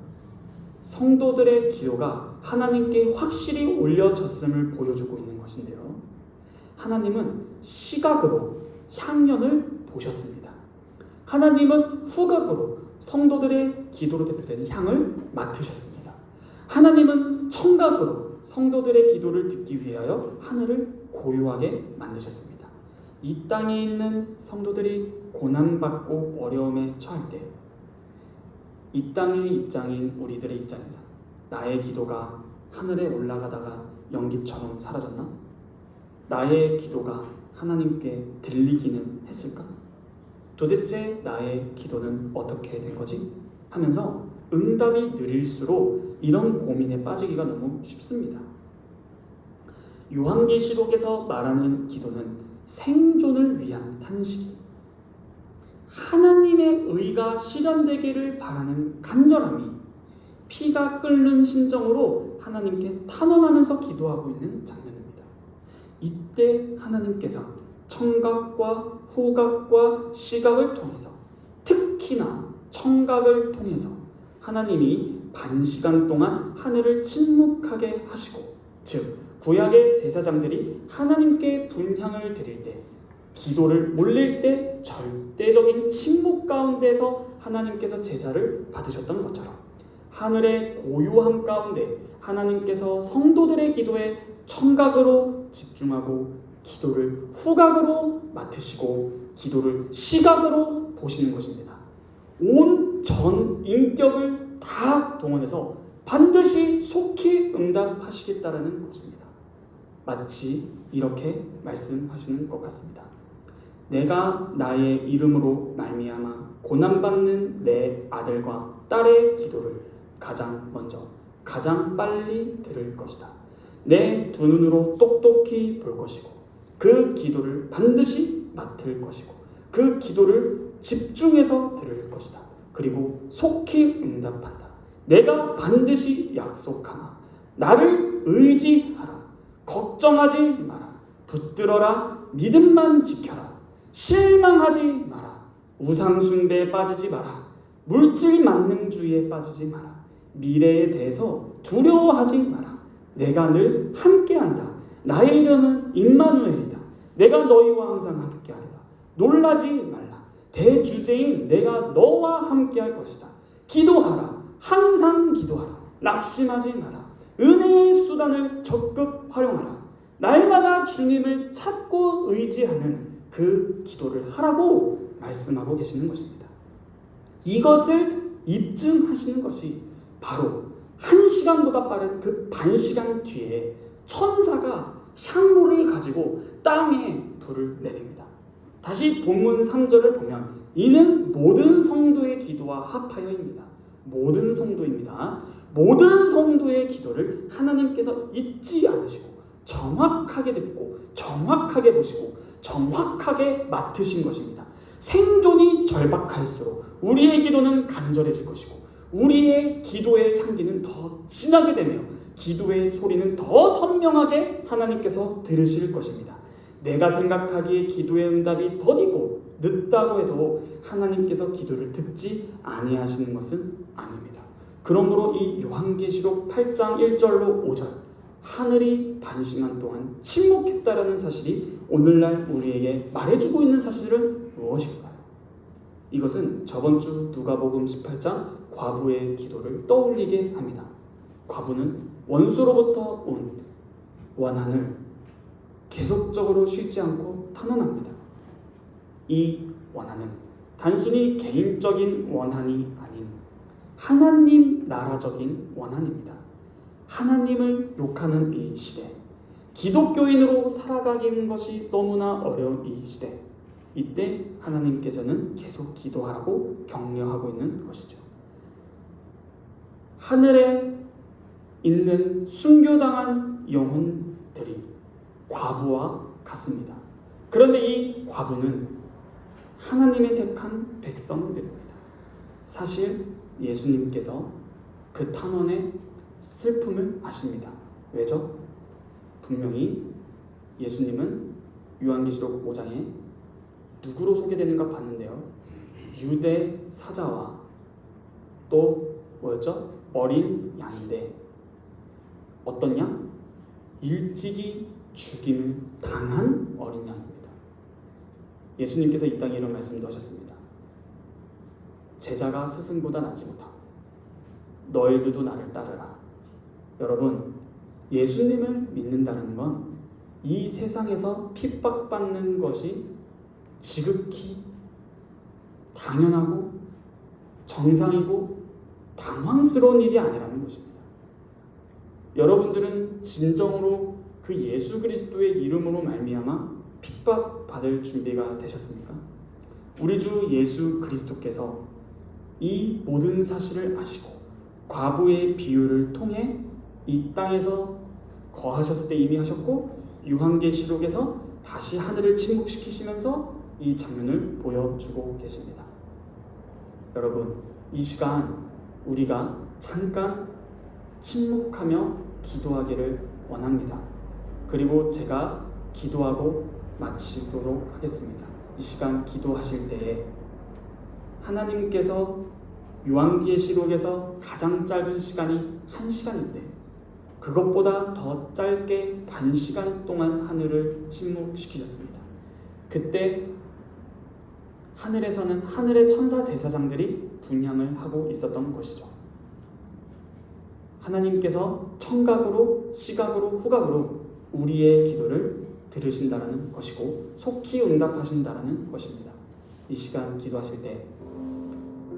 성도들의 기도가 하나님께 확실히 올려졌음을 보여주고 있는 것인데요. 하나님은 시각으로 향연을 보셨습니다. 하나님은 후각으로 성도들의 기도로 대표되는 향을 맡으셨습니다. 하나님은 청각으로 성도들의 기도를 듣기 위하여 하늘을 고요하게 만드셨습니다. 이 땅에 있는 성도들이 고난받고 어려움에 처할 때 이 땅의 입장인 우리들의 입장에서 나의 기도가 하늘에 올라가다가 연기처럼 사라졌나? 나의 기도가 하나님께 들리기는 했을까? 도대체 나의 기도는 어떻게 된 거지? 하면서 응답이 느릴수록 이런 고민에 빠지기가 너무 쉽습니다. 요한계시록에서 말하는 기도는 생존을 위한 탄식입니다. 하나님의 의가 실현되기를 바라는 간절함이 피가 끓는 심정으로 하나님께 탄원하면서 기도하고 있는 장면입니다. 이때 하나님께서 청각과 후각과 시각을 통해서, 특히나 청각을 통해서 하나님이 반시간 동안 하늘을 침묵하게 하시고, 즉 구약의 제사장들이 하나님께 분향을 드릴 때, 기도를 올릴 때 절대적인 침묵 가운데서 하나님께서 제사를 받으셨던 것처럼 하늘의 고요함 가운데 하나님께서 성도들의 기도에 청각으로 집중하고 기도를 후각으로 맡으시고 기도를 시각으로 보시는 것입니다. 온 전 인격을 다 동원해서 반드시 속히 응답하시겠다라는 것입니다. 마치 이렇게 말씀하시는 것 같습니다. 내가 나의 이름으로 말미암아 고난받는 내 아들과 딸의 기도를 가장 먼저, 가장 빨리 들을 것이다. 내 두 눈으로 똑똑히 볼 것이고 그 기도를 반드시 맡을 것이고 그 기도를 집중해서 들을 것이다. 그리고 속히 응답한다. 내가 반드시 약속하나 나를 의지하라. 걱정하지 마라. 붙들어라. 믿음만 지켜라. 실망하지 마라. 우상숭배에 빠지지 마라. 물질 만능주의에 빠지지 마라. 미래에 대해서 두려워하지 마라. 내가 늘 함께한다. 나의 이름은 임마누엘이다. 내가 너희와 항상 함께하리라. 놀라지 말라. 대주제인 내가 너와 함께할 것이다. 기도하라. 항상 기도하라. 낙심하지 마라. 은혜의 수단을 적극 활용하라. 날마다 주님을 찾고 의지하는 그 기도를 하라고 말씀하고 계시는 것입니다. 이것을 입증하시는 것이 바로 1시간보다 빠른 그 반시간 뒤에 천사가 향로를 가지고 땅에 불을 내립니다. 다시 본문 3절을 보면 이는 모든 성도의 기도와 합하여입니다. 모든 성도입니다. 모든 성도의 기도를 하나님께서 잊지 않으시고 정확하게 듣고 정확하게 보시고 정확하게 맡으신 것입니다. 생존이 절박할수록 우리의 기도는 간절해질 것이고 우리의 기도의 향기는 더 진하게 되며 기도의 소리는 더 선명하게 하나님께서 들으실 것입니다. 내가 생각하기에 기도의 응답이 더디고 늦다고 해도 하나님께서 기도를 듣지 아니하시는 것은 아닙니다. 그러므로 이 요한계시록 8장 1절로 5절 하늘이 반시간 동안 침묵했다라는 사실이 오늘날 우리에게 말해주고 있는 사실은 무엇일까요? 이것은 저번 주 누가복음 18장 과부의 기도를 떠올리게 합니다. 과부는 원수로부터 온 원한을 계속적으로 쉬지 않고 탄원합니다. 이 원한은 단순히 개인적인 원한이 아닌 하나님 나라적인 원한입니다. 하나님을 욕하는 이 시대, 기독교인으로 살아가기는 것이 너무나 어려운 이 시대, 이때 하나님께서는 계속 기도하라고 격려하고 있는 것이죠. 하늘에 있는 순교당한 영혼들이 과부와 같습니다. 그런데 이 과부는 하나님의 택한 백성들입니다. 사실 예수님께서 그 탄원의 슬픔을 아십니다. 왜죠? 분명히 예수님은 요한계시록 5장에 누구로 소개되는가 봤는데요. 유대 사자와 또 뭐였죠? 어린 양인데 어떤 양? 일찍이 죽임을 당한 어린 양입니다. 예수님께서 이 땅에 이런 말씀도 하셨습니다. 제자가 스승보다 낫지 못하고 너희들도 나를 따르라. 여러분, 예수님을 믿는다는 건 이 세상에서 핍박받는 것이 지극히 당연하고 정상이고 당황스러운 일이 아니라는 것입니다. 여러분들은 진정으로 그 예수 그리스도의 이름으로 말미암아 핍박받을 준비가 되셨습니까? 우리 주 예수 그리스도께서 이 모든 사실을 아시고 과부의 비유를 통해 이 땅에서 거하셨을 때 이미 하셨고 요한계시록에서 다시 하늘을 침묵시키시면서 이 장면을 보여주고 계십니다. 여러분, 이 시간 우리가 잠깐 침묵하며 기도하기를 원합니다. 그리고 제가 기도하고 마치도록 하겠습니다. 이 시간 기도하실 때에 하나님께서 요한계시록에서 가장 짧은 시간이 1시간인데 그것보다 더 짧게 반 시간 동안 하늘을 침묵시키셨습니다. 그때 하늘에서는 하늘의 천사 제사장들이 분향을 하고 있었던 것이죠. 하나님께서 청각으로, 시각으로, 후각으로 우리의 기도를 들으신다는 것이고 속히 응답하신다는 것입니다. 이 시간 기도하실 때,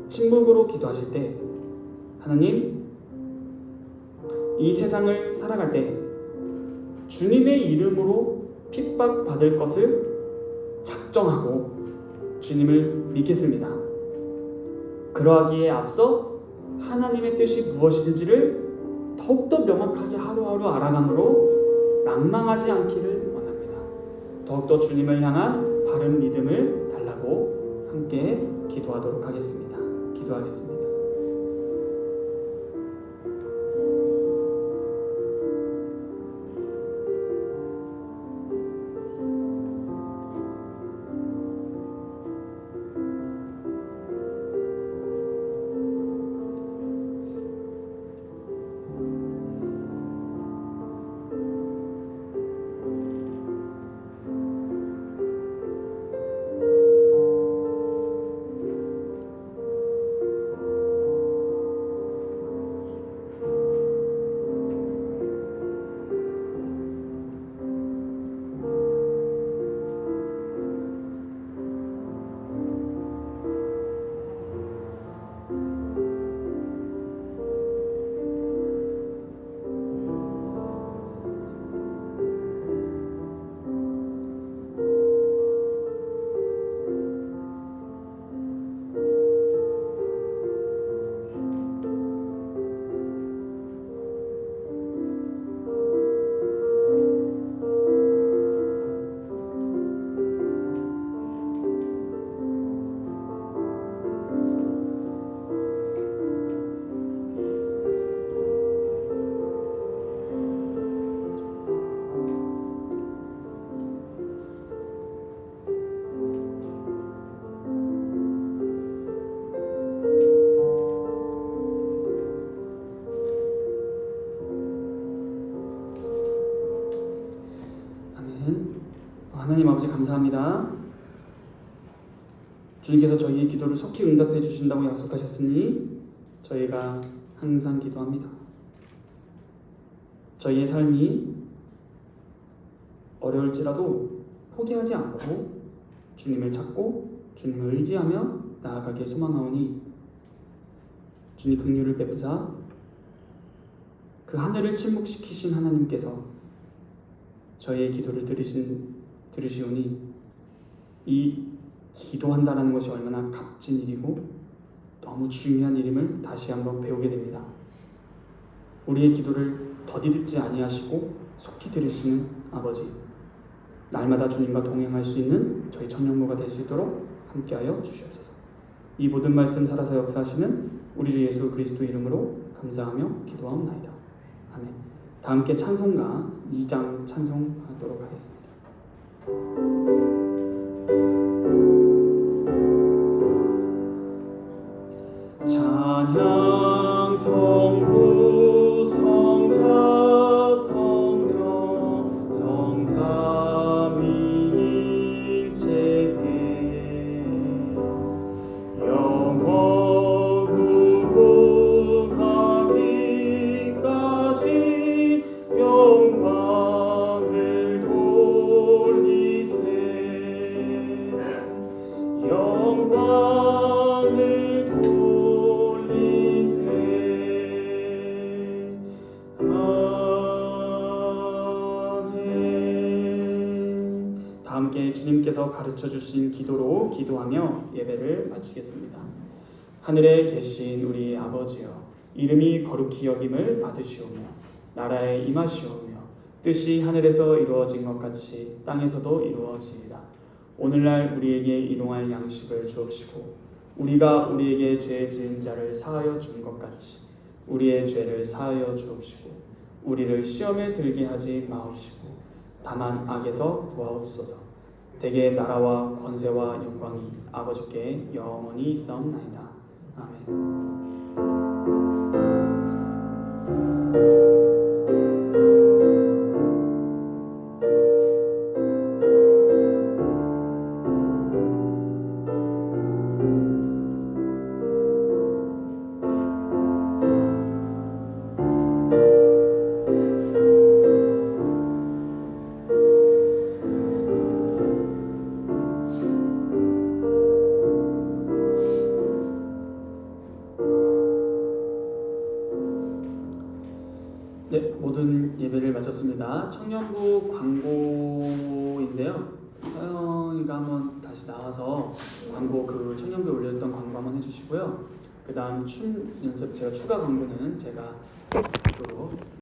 침묵으로 기도하실 때 하나님, 이 세상을 살아갈 때 주님의 이름으로 핍박받을 것을 작정하고 주님을 믿겠습니다. 그러하기에 앞서 하나님의 뜻이 무엇인지를 더욱더 명확하게 하루하루 알아감으로 낭망하지 않기를 원합니다. 더욱더 주님을 향한 바른 믿음을 달라고 함께 기도하도록 하겠습니다. 기도하겠습니다. 하나님 아버지 감사합니다. 주님께서 저희의 기도를 속히 응답해 주신다고 약속하셨으니 저희가 항상 기도합니다. 저희의 삶이 어려울지라도 포기하지 않고 주님을 찾고 주님을 의지하며 나아가길 소망하오니 주님 긍휼을 베푸사 그 하늘을 침묵시키신 하나님께서 저희의 기도를 들으시오니 이 기도한다는 것이 얼마나 값진 일이고 너무 중요한 일임을 다시 한번 배우게 됩니다. 우리의 기도를 더디 듣지 아니하시고 속히 들으시는 아버지, 날마다 주님과 동행할 수 있는 저희 청년부가 될 수 있도록 함께하여 주시옵소서. 이 모든 말씀 살아서 역사하시는 우리 주 예수 그리스도 이름으로 감사하며 기도하옵나이다. 아멘. 다 함께 찬송가 2장 찬송하도록 하겠습니다. 찬양 성부 성자 성령 성삼위일체께 영원 무궁하기까지 영광을 돌리세. 영광을 돌리세. 아멘. 다 함께 주님께서 가르쳐 주신 기도로 기도하며 예배를 마치겠습니다. 하늘에 계신 우리 아버지여, 이름이 거룩히 여김을 받으시오며 나라에 임하시오며 뜻이 하늘에서 이루어진 것 같이 땅에서도 이루어지이다. 오늘날 우리에게 일용할 양식을 주옵시고 우리가 우리에게 죄 지은 자를 사하여 준 것 같이 우리의 죄를 사하여 주옵시고 우리를 시험에 들게 하지 마옵시고 다만 악에서 구하옵소서. 대개 나라와 권세와 영광이 아버지께 영원히 있사옵나이다. 아멘. 네, 모든 예배를 마쳤습니다. 청년부 광고인데요. 서영이가 한번 다시 나와서 광고 그 청년부에 올렸던 광고 한번 해주시고요. 그 다음 춤 연습 제가 추가 광고는 제가 또